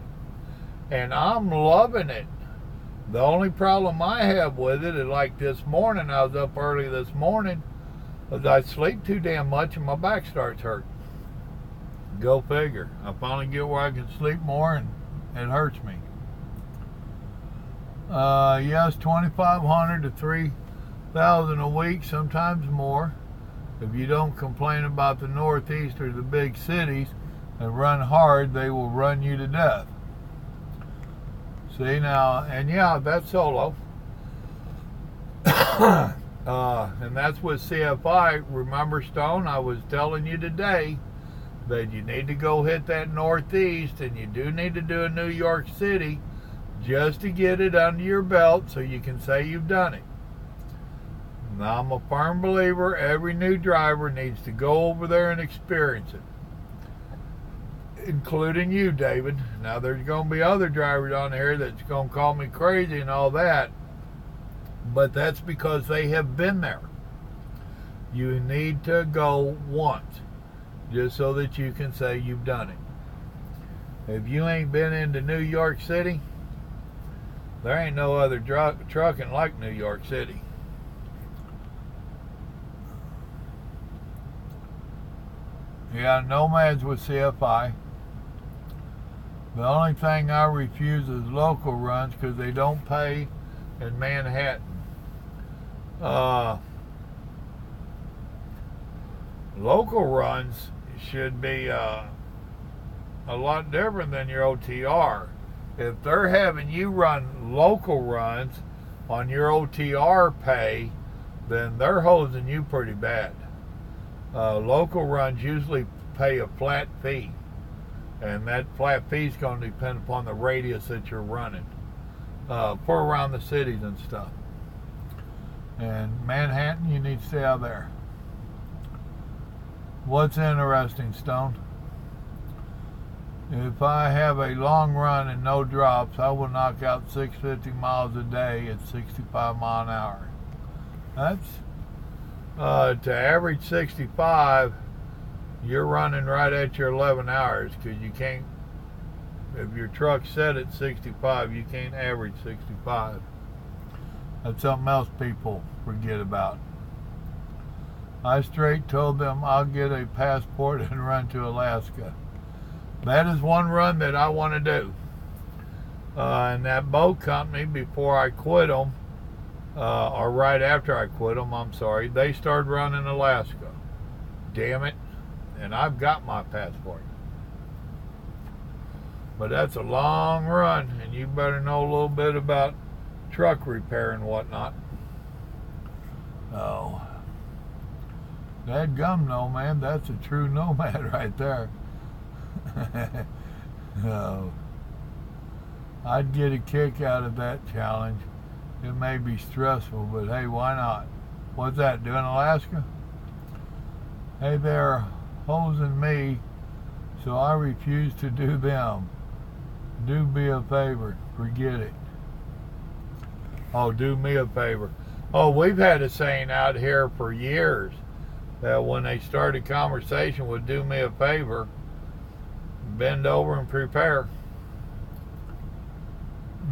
and I'm loving it. The only problem I have with it is, like this morning, I was up early this morning, because I sleep too damn much and my back starts hurting. Go figure. I finally get where I can sleep more and it hurts me. Yes, 2,500 to 3,000 a week, sometimes more. If you don't complain about the Northeast or the big cities and run hard, they will run you to death. See now, and yeah, that's solo. And that's with CFI. Remember, Stone, I was telling you today that you need to go hit that Northeast, and you do need to do a New York City just to get it under your belt so you can say you've done it. Now, I'm a firm believer every new driver needs to go over there and experience it, including you, David. Now, there's going to be other drivers on here that's going to call me crazy and all that, but that's because they have been there. You need to go once, just so that you can say you've done it. If you ain't been into New York City, there ain't no other trucking like New York City. Yeah, nomads with CFI. The only thing I refuse is local runs because they don't pay in Manhattan. Local runs should be a lot different than your OTR. If they're having you run local runs on your OTR pay, then they're hosing you pretty bad. Local runs usually pay a flat fee, and that flat fee is going to depend upon the radius that you're running for around the cities and stuff. And Manhattan, you need to stay out there. What's interesting, Stone? If I have a long run and no drops, I will knock out 650 miles a day at 65 mile an hour. That's to average 65. You're running right at your 11 hours because you can't. If your truck's set at 65, you can't average 65. That's something else people forget about. I straight told them I'll get a passport and run to Alaska. That is one run that I want to do. And that boat company, before I quit them, or right after I quit them, I'm sorry, they started running Alaska. Damn it. And I've got my passport. But that's a long run, and you better know a little bit about truck repair and whatnot. Oh. Dadgum, no, man, that's a true nomad right there. No. I'd get a kick out of that challenge. It may be stressful, but hey, why not? What's that, doing Alaska? Hey, they're hosing me, so I refuse to do them. Do me a favor. Forget it. Oh, do me a favor. Oh, we've had a saying out here for years that when they start a conversation with do me a favor, bend over and prepare.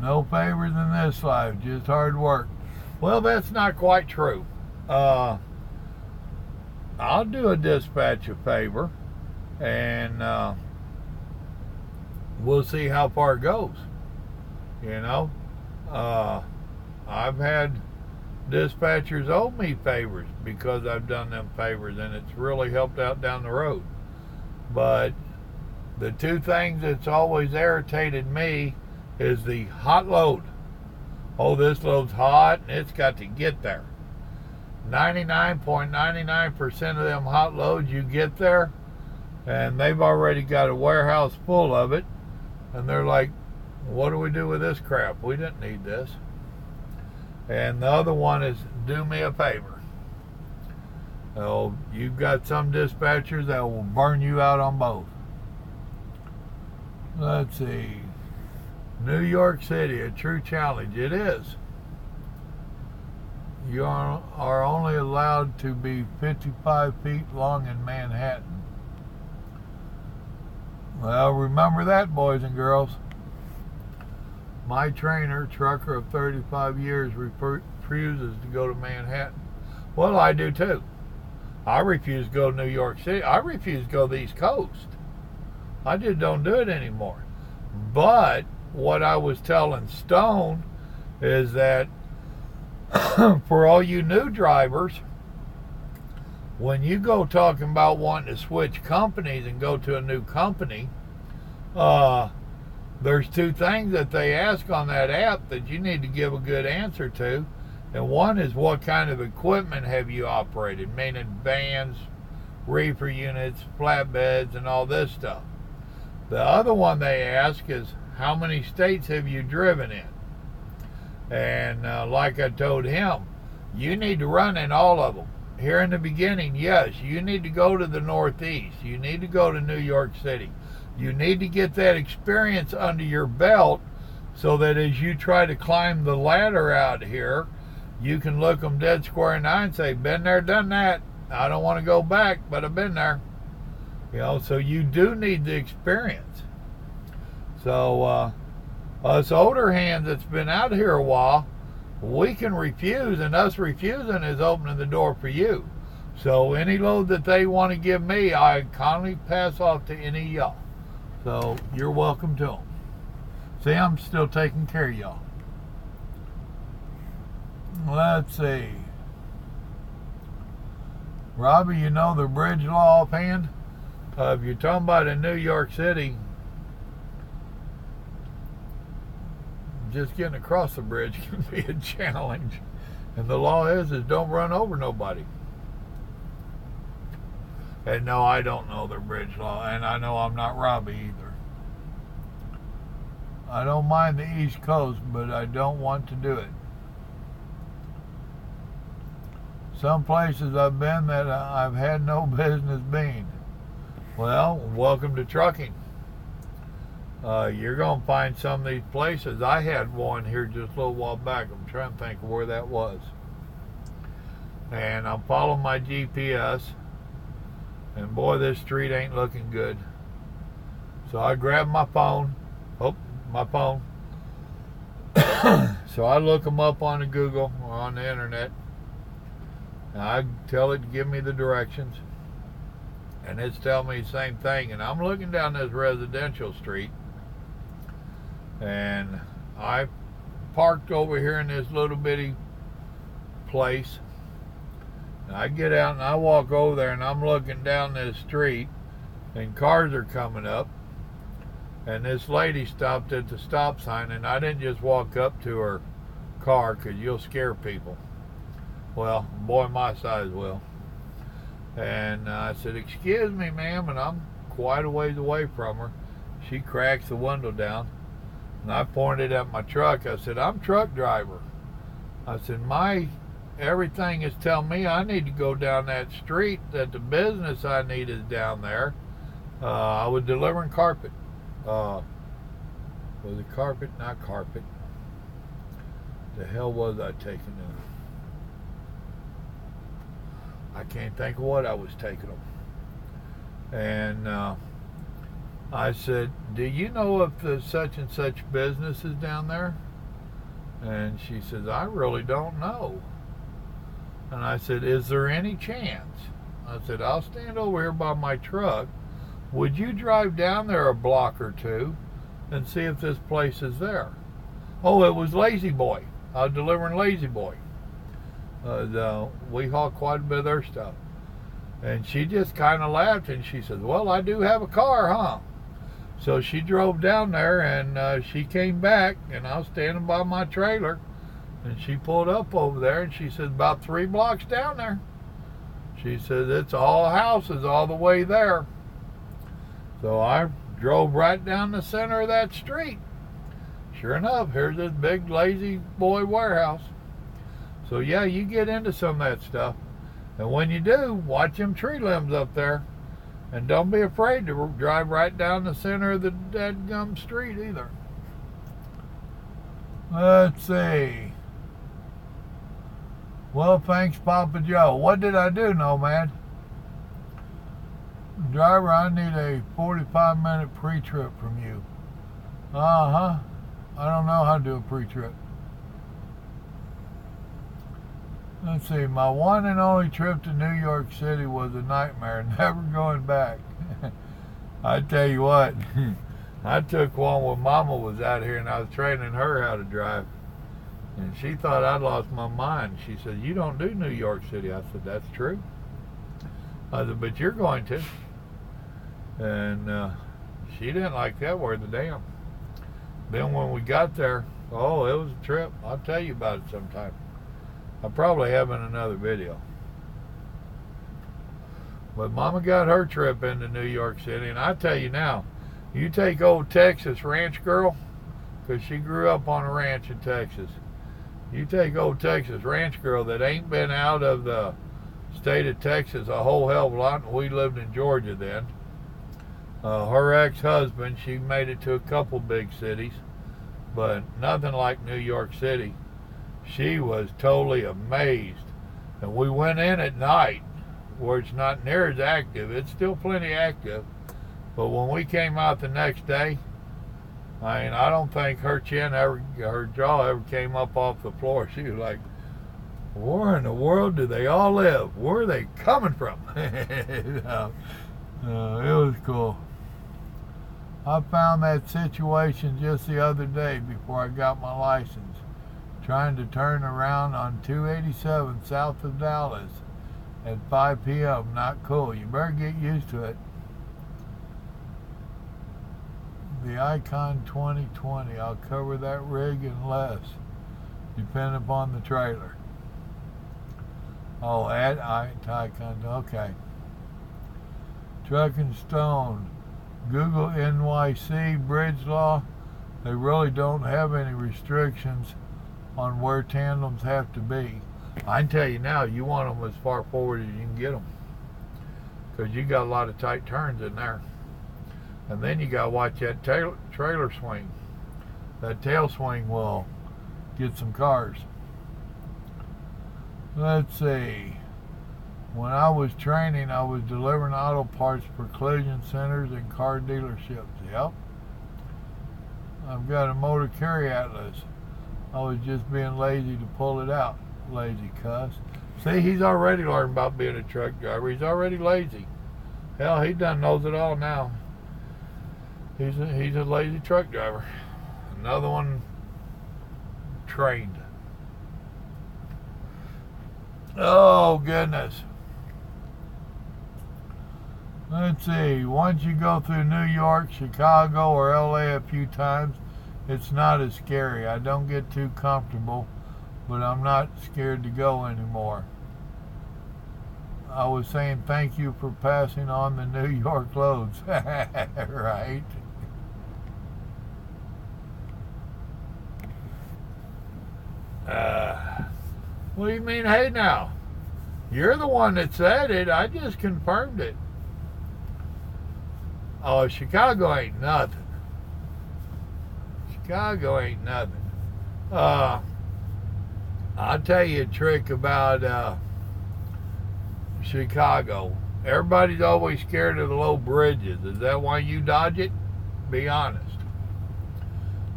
No favors in this life, just hard work. Well, that's not quite true. I'll do a dispatch a favor, and we'll see how far it goes. You know, I've had dispatchers owe me favors because I've done them favors, and it's really helped out down the road. But the two things that's always irritated me is the hot load. Oh, this load's hot and it's got to get there. 99.99% of them hot loads you get there and they've already got a warehouse full of it, and they're like, what do we do with this crap? We didn't need this. And the other one is do me a favor. Oh, you've got some dispatchers that will burn you out on both. Let's see. New York City, a true challenge. It is. You are only allowed to be 55 feet long in Manhattan. Well, remember that, boys and girls. My trainer, trucker of 35 years, refuses to go to Manhattan. Well, I do too. I refuse to go to New York City. I refuse to go to the East Coast. I just don't do it anymore. But what I was telling Stone is that for all you new drivers, when you go talking about wanting to switch companies and go to a new company, there's two things that they ask on that app that you need to give a good answer to. And one is, what kind of equipment have you operated? Meaning vans, reefer units, flatbeds, and all this stuff. The other one they ask is, how many states have you driven in? And like I told him, you need to run in all of them. Here in the beginning, yes, you need to go to the Northeast. You need to go to New York City. You need to get that experience under your belt so that as you try to climb the ladder out here, you can look them dead square in the eye and say, been there, done that. I don't want to go back, but I've been there. You know, so you do need the experience. So us older hands that's been out here a while, we can refuse, and us refusing is opening the door for you. So any load that they want to give me, I kindly pass off to any of y'all. So you're welcome to them. See, I'm still taking care of y'all. Let's see. Robbie, you know the bridge law offhand? If you're talking about in New York City, just getting across the bridge can be a challenge. And the law is don't run over nobody. And no, I don't know their bridge law, and I know I'm not Robbie either. I don't mind the East Coast, but I don't want to do it. Some places I've been that I've had no business being. Well, welcome to trucking. You're going to find some of these places. I had one here just a little while back. I'm trying to think of where that was. And I'm following my GPS. And boy, this street ain't looking good. So I grabbed my phone. Oh, my phone. So I look them up on the Google or on the internet. And I tell it to give me the directions. And it's telling me the same thing. And I'm looking down this residential street. And I parked over here in this little bitty place. And I get out and I walk over there and I'm looking down this street and cars are coming up. And this lady stopped at the stop sign, and I didn't just walk up to her car because you'll scare people. Well, boy my size will. And I said, "Excuse me, ma'am," and I'm quite a ways away from her. She cracks the window down, and I pointed at my truck. I said, "I'm truck driver." I said, everything is telling me I need to go down that street, that the business I need is down there. I was delivering carpet. Was it carpet? Not carpet. The hell was I taking them? I can't think of what I was taking them. And I said, "Do you know if the such and such business is down there?" And she says, "I really don't know." And I said, "Is there any chance?" I said, "I'll stand over here by my truck. Would you drive down there a block or two and see if this place is there?" Oh, it was Lazy Boy. I was delivering Lazy Boy. We haul quite a bit of their stuff. And she just kind of laughed and she said, "Well, I do have a car, huh?" So she drove down there and she came back, and I was standing by my trailer. And she pulled up over there and she said, "About 3 blocks down there." She said, "It's all houses all the way there." So I drove right down the center of that street. Sure enough, here's this big Lazy Boy warehouse. So yeah, you get into some of that stuff. And when you do, watch them tree limbs up there. And don't be afraid to drive right down the center of the dadgum street either. Let's see. Well, thanks, Papa Joe. What did I do, Nomad? Driver, I need a 45-minute pre-trip from you. Uh-huh. I don't know how to do a pre-trip. Let's see. My one and only trip to New York City was a nightmare. Never going back. I tell you what. I took one when Mama was out here and I was training her how to drive. And she thought I'd lost my mind. She said, "You don't do New York City." I said, "That's true." I said, "But you're going to." And she didn't like that word, the damn. Then when we got there, oh, it was a trip. I'll tell you about it sometime. I'll probably have in another video. But Mama got her trip into New York City. And I tell you now, you take old Texas ranch girl, because she grew up on a ranch in Texas. You take old Texas ranch girl that ain't been out of the state of Texas a whole hell of a lot, and we lived in Georgia then. Her ex-husband, she made it to a couple big cities, but nothing like New York City. She was totally amazed. And we went in at night, where it's not near as active. It's still plenty active. But when we came out the next day, I mean, I don't think her jaw ever came up off the floor. She was like Where in the world do they all live? Where are they coming from? It was cool. I found that situation just the other day before I got my license, trying to turn around on 287 south of Dallas at 5 p.m. Not cool. You better get used to it. The Icon 2020. I'll cover that rig and less, depending upon the trailer. Oh, at Icon. Okay. Truck and Stone. Google NYC bridge law. They really don't have any restrictions on where tandems have to be. I can tell you now, you want them as far forward as you can get them, because you got a lot of tight turns in there. And then you got to watch that trailer swing. That tail swing will get some cars. Let's see. When I was training, I was delivering auto parts for collision centers and car dealerships. Yep. I've got a motor carry atlas. I was just being lazy to pull it out. Lazy cuss. See, he's already learned about being a truck driver. He's already lazy. Hell, he done knows it all now. He's a lazy truck driver. Another one trained. Oh, goodness. Let's see. Once you go through New York, Chicago, or LA a few times, it's not as scary. I don't get too comfortable, but I'm not scared to go anymore. I was saying thank you for passing on the New York loads. Right? What do you mean, hey now? You're the one that said it. I just confirmed it. Oh, Chicago ain't nothing. Chicago ain't nothing. I'll tell you a trick about Chicago. Everybody's always scared of the low bridges. Is that why you dodge it? Be honest.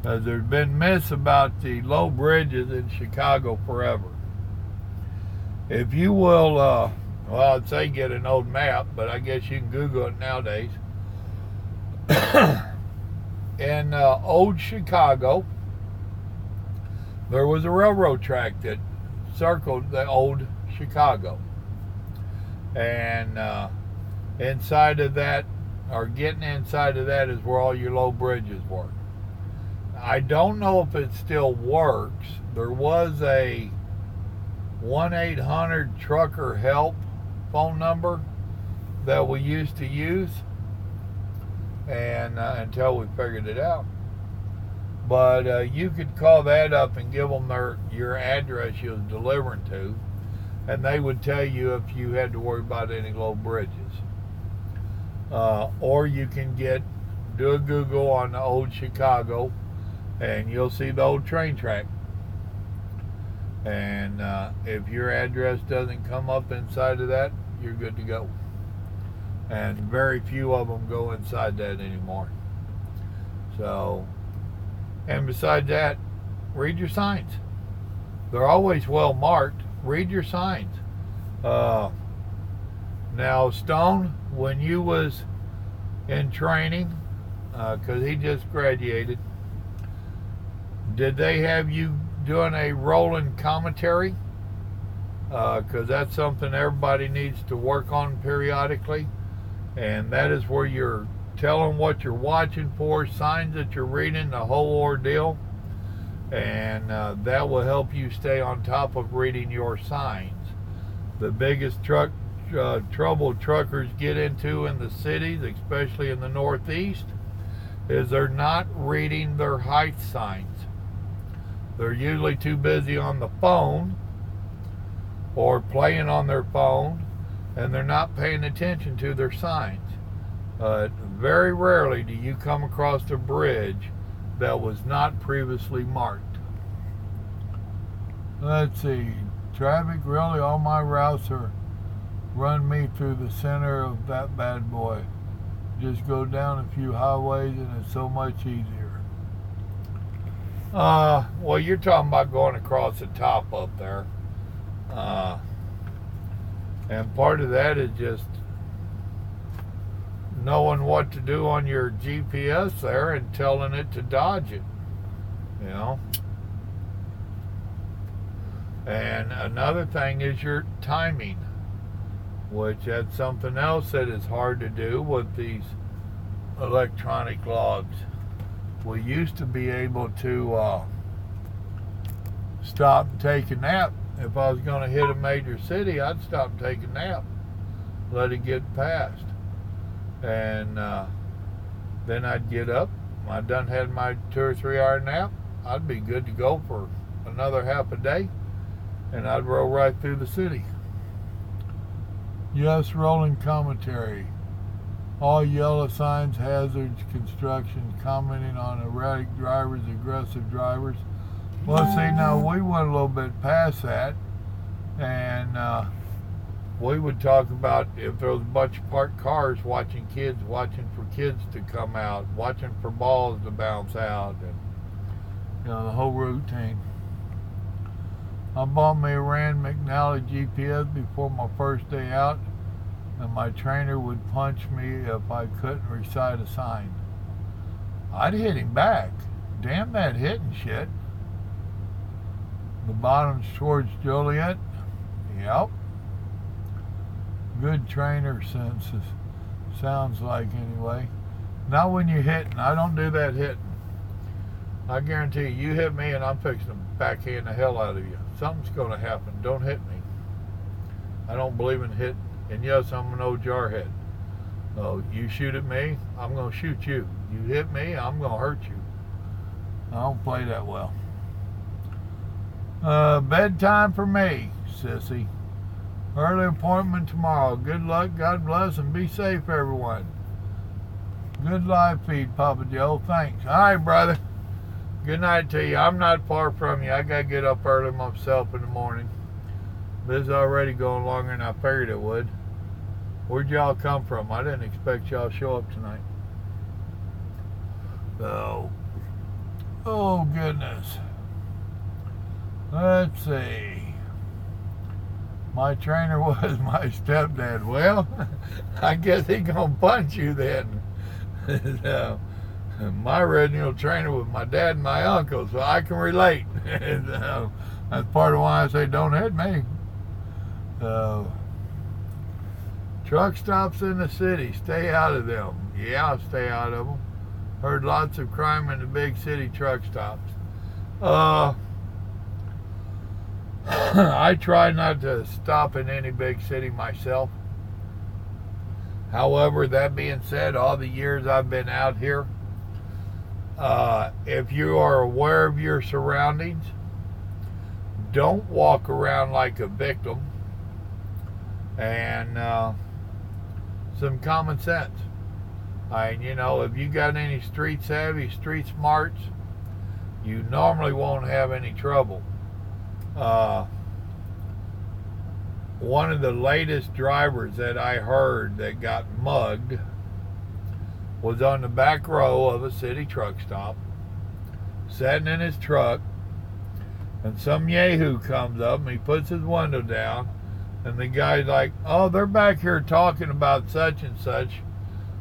There's been myths about the low bridges in Chicago forever. If you will, well, I'd say get an old map, but I guess you can Google it nowadays. In old Chicago, there was a railroad track that circled the old Chicago. And inside of that, or getting inside of that, is where all your low bridges were. I don't know if it still works. There was a 1-800 trucker help phone number that we used to use, and until we figured it out. But you could call that up and give them your address you was delivering to, and they would tell you if you had to worry about any low bridges. Or you can do a Google on the old Chicago, and you'll see the old train track. And if your address doesn't come up inside of that, you're good to go. And very few of them go inside that anymore. So, and besides that, read your signs. They're always well marked. Read your signs. Now, Stone, when you was in training, because he just graduated, did they have you doing a rolling commentary? Because that's something everybody needs to work on periodically. And that is where you're telling what you're watching for, signs that you're reading, the whole ordeal. And that will help you stay on top of reading your signs. The biggest trouble truckers get into in the cities, especially in the Northeast, is they're not reading their height signs. They're usually too busy on the phone or playing on their phone, and they're not paying attention to their signs. Very rarely do you come across a bridge that was not previously marked. Let's see. Traffic, really, all my routes run me through the center of that bad boy. Just go down a few highways and it's so much easier. Well, you're talking about going across the top up there. And part of that is just knowing what to do on your GPS there and telling it to dodge it, you know. And another thing is your timing, which that's something else that is hard to do with these electronic logs. We used to be able to stop and take a nap. If I was going to hit a major city, I'd stop and take a nap, let it get past. And then I'd get up. When I done had my 2 or 3 hour nap, I'd be good to go for another half a day, and I'd roll right through the city. Yes, rolling commentary. All yellow signs, hazards, construction, commenting on erratic drivers, aggressive drivers. Well, see, now we went a little bit past that, and we would talk about if there was a bunch of parked cars watching for kids to come out, watching for balls to bounce out, and you know, the whole routine. I bought me a Rand McNally GPS before my first day out, and my trainer would punch me if I couldn't recite a sign. I'd hit him back. Damn that hitting shit. The bottom's towards Joliet. Yep. Good trainer senses. Sounds like, anyway. Not when you're hitting. I don't do that hitting. I guarantee you hit me and I'm fixing to backhand the hell out of you. Something's going to happen. Don't hit me. I don't believe in hitting. And yes, I'm an old jarhead. So you shoot at me, I'm going to shoot you. You hit me, I'm going to hurt you. I don't play that well. Bedtime for me, sissy. Early appointment tomorrow. Good luck, God bless, and be safe, everyone. Good live feed, Papa Joe. Thanks. All right, brother. Good night to you. I'm not far from you. I got to get up early myself in the morning. This is already going longer than I figured it would. Where'd y'all come from? I didn't expect y'all to show up tonight. So, oh goodness. Let's see. My trainer was my stepdad. Well, I guess he gonna punch you then. So, my original trainer was my dad and my uncle, so I can relate. So, that's part of why I say don't hit me. Truck stops in the city, stay out of them. Yeah, I'll stay out of them. Heard lots of crime in the big city truck stops. I try not to stop in any big city myself. However, that being said, all the years I've been out here, if you are aware of your surroundings, don't walk around like a victim. And some common sense. You know, if you got any street savvy, street smarts, you normally won't have any trouble. One of the latest drivers that I heard that got mugged was on the back row of a city truck stop, sitting in his truck, and some yahoo comes up and he puts his window down, and the guy's like, oh, they're back here talking about such and such.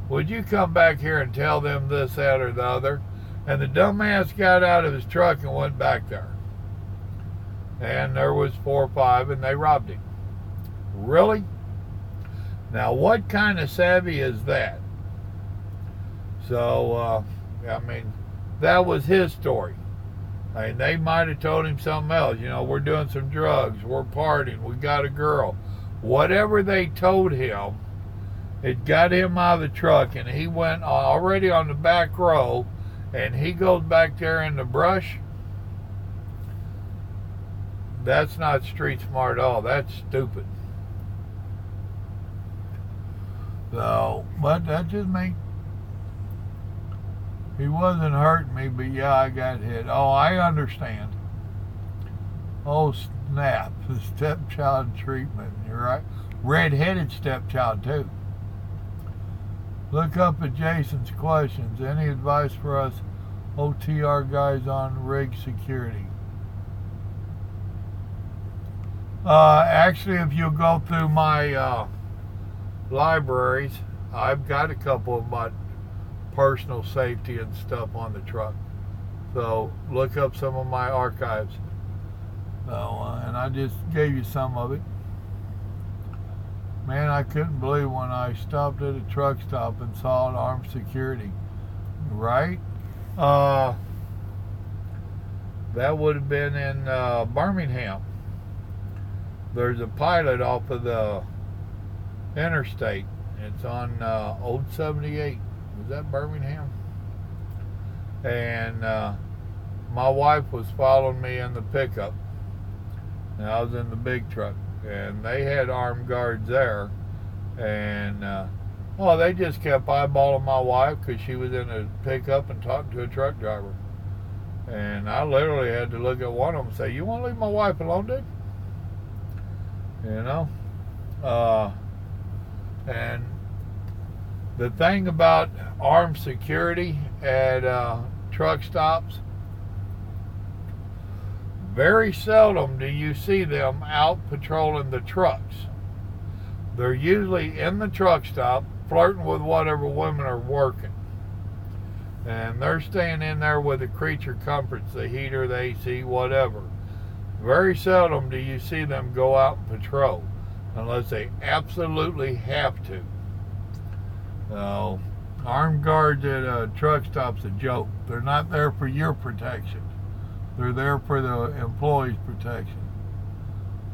Would you come back here and tell them this, that, or the other? And the dumbass got out of his truck and went back there. And there was 4 or 5, and they robbed him. Really? Now, what kind of savvy is that? So, I mean, that was his story. I mean, they might have told him something else. You know, we're doing some drugs, we're partying, we got a girl. Whatever they told him, it got him out of the truck, and he went already on the back row, and he goes back there in the brush. That's not street smart at all. That's stupid. So, but that just makes... He wasn't hurting me, but yeah, I got hit. Oh, I understand. Oh, snap. The stepchild treatment. You're right. Red-headed stepchild, too. Look up at Jason's questions. Any advice for us OTR guys on rig security? Actually, if you go through my libraries, I've got a couple of my personal safety and stuff on the truck. So look up some of my archives. So, and I just gave you some of it. Man, I couldn't believe when I stopped at a truck stop and saw an armed security. Right? That would have been in Birmingham. There's a pilot off of the interstate. It's on Old 78. Was that Birmingham? And my wife was following me in the pickup. And I was in the big truck. And they had armed guards there. And, they just kept eyeballing my wife because she was in a pickup and talking to a truck driver. And I literally had to look at one of them and say, "You want to leave my wife alone, dude?" You know? And the thing about armed security at truck stops, very seldom do you see them out patrolling the trucks. They're usually in the truck stop flirting with whatever women are working. And they're staying in there with the creature comforts, the heater, the AC, whatever. Very seldom do you see them go out and patrol unless they absolutely have to. So, armed guards at a truck stop's a joke. They're not there for your protection. They're there for the employees' protection.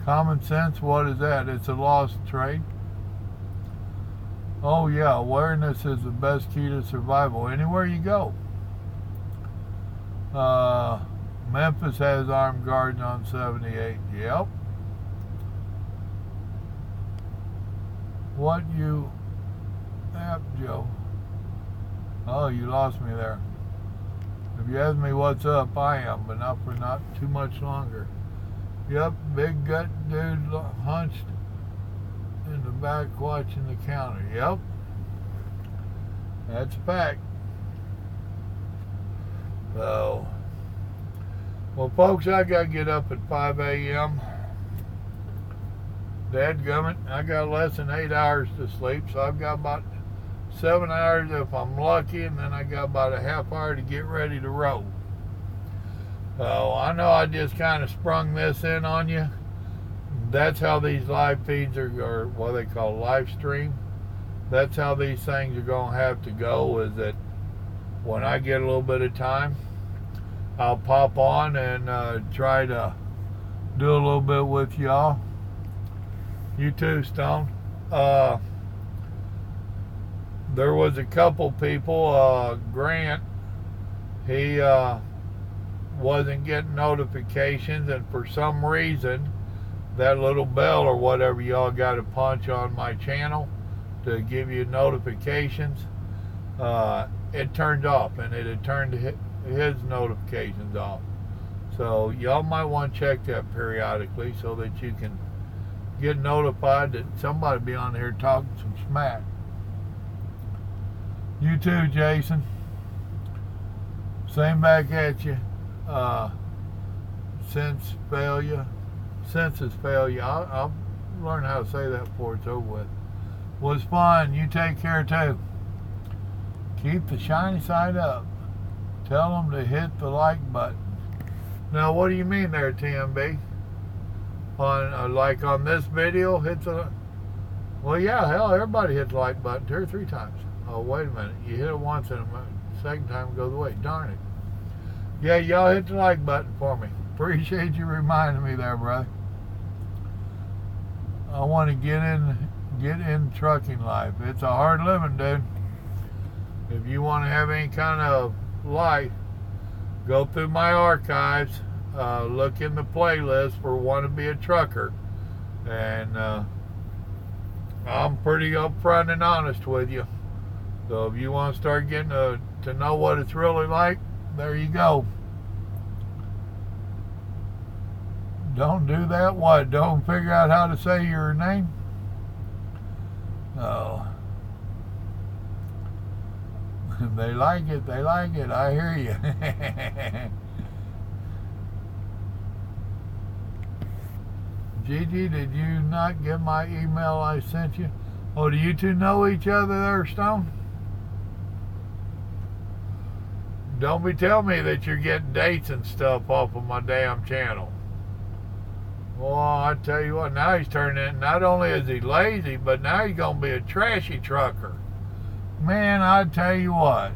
Common sense, what is that? It's a lost trade. Oh yeah, awareness is the best key to survival anywhere you go. Memphis has armed guards on 78. Yep. What you... Yep, Joe. Oh, you lost me there. If you ask me what's up, I am, but not for not too much longer. Yep, big gut dude hunched in the back watching the counter. Yep. That's a fact. So, well, folks, I got to get up at 5 a.m. Dadgummit, I got less than 8 hours to sleep, so I've got about 7 hours if I'm lucky, and then I got about a half hour to get ready to roll. So I know I just kind of sprung this in on you. That's how these live feeds are what they call live stream. That's how these things are going to have to go, is that when I get a little bit of time, I'll pop on and try to do a little bit with y'all. You too, Stone. There was a couple people, Grant, he wasn't getting notifications, and for some reason that little bell or whatever y'all got to punch on my channel to give you notifications, it turned off, and it had turned his notifications off. So y'all might want to check that periodically so that you can get notified that somebody be on here talking some smack. You too, Jason. Same back at you. Sense failure. Senses failure. I'll learn how to say that before it's over with. Was fun. You take care too. Keep the shiny side up. Tell them to hit the like button. Now, what do you mean there, TMB? On like on this video, hits a... Well, yeah, hell, everybody hits the like button 2 or 3 times. Oh, wait a minute. You hit it once and the second time it goes away. Darn it. Yeah, y'all hit the like button for me. Appreciate you reminding me there, brother. I want to get in trucking life. It's a hard living, dude. If you want to have any kind of life, go through my archives, look in the playlist for Want to Be a Trucker, and I'm pretty upfront and honest with you. So if you want to start getting to know what it's really like, there you go. Don't do that. What? Don't figure out how to say your name? Oh. They like it. They like it. I hear you. Gigi, did you not get my email I sent you? Oh, do you two know each other there, Stone? Don't be telling me that you're getting dates and stuff off of my damn channel. Well, I tell you what, now he's turning in. Not only is he lazy, but now he's going to be a trashy trucker. Man, I tell you what.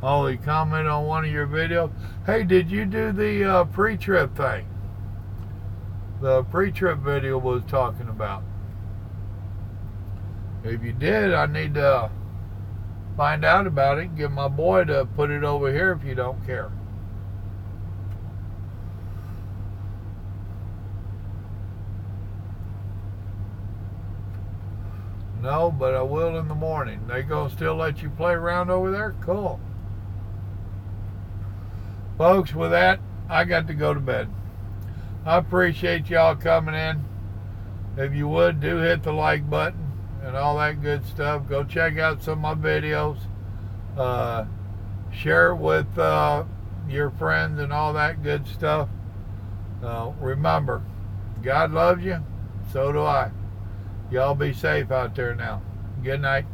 Oh, he commented on one of your videos. Hey, did you do the pre-trip thing? The pre-trip video was talking about. If you did, I need to find out about it and get my boy to put it over here if you don't care. No, but I will in the morning. They gonna still let you play around over there? Cool. Folks, with that, I got to go to bed. I appreciate y'all coming in. If you would, do hit the like button and all that good stuff. Go check out some of my videos. Share it with your friends and all that good stuff. Remember, God loves you. So do I. Y'all be safe out there now. Good night.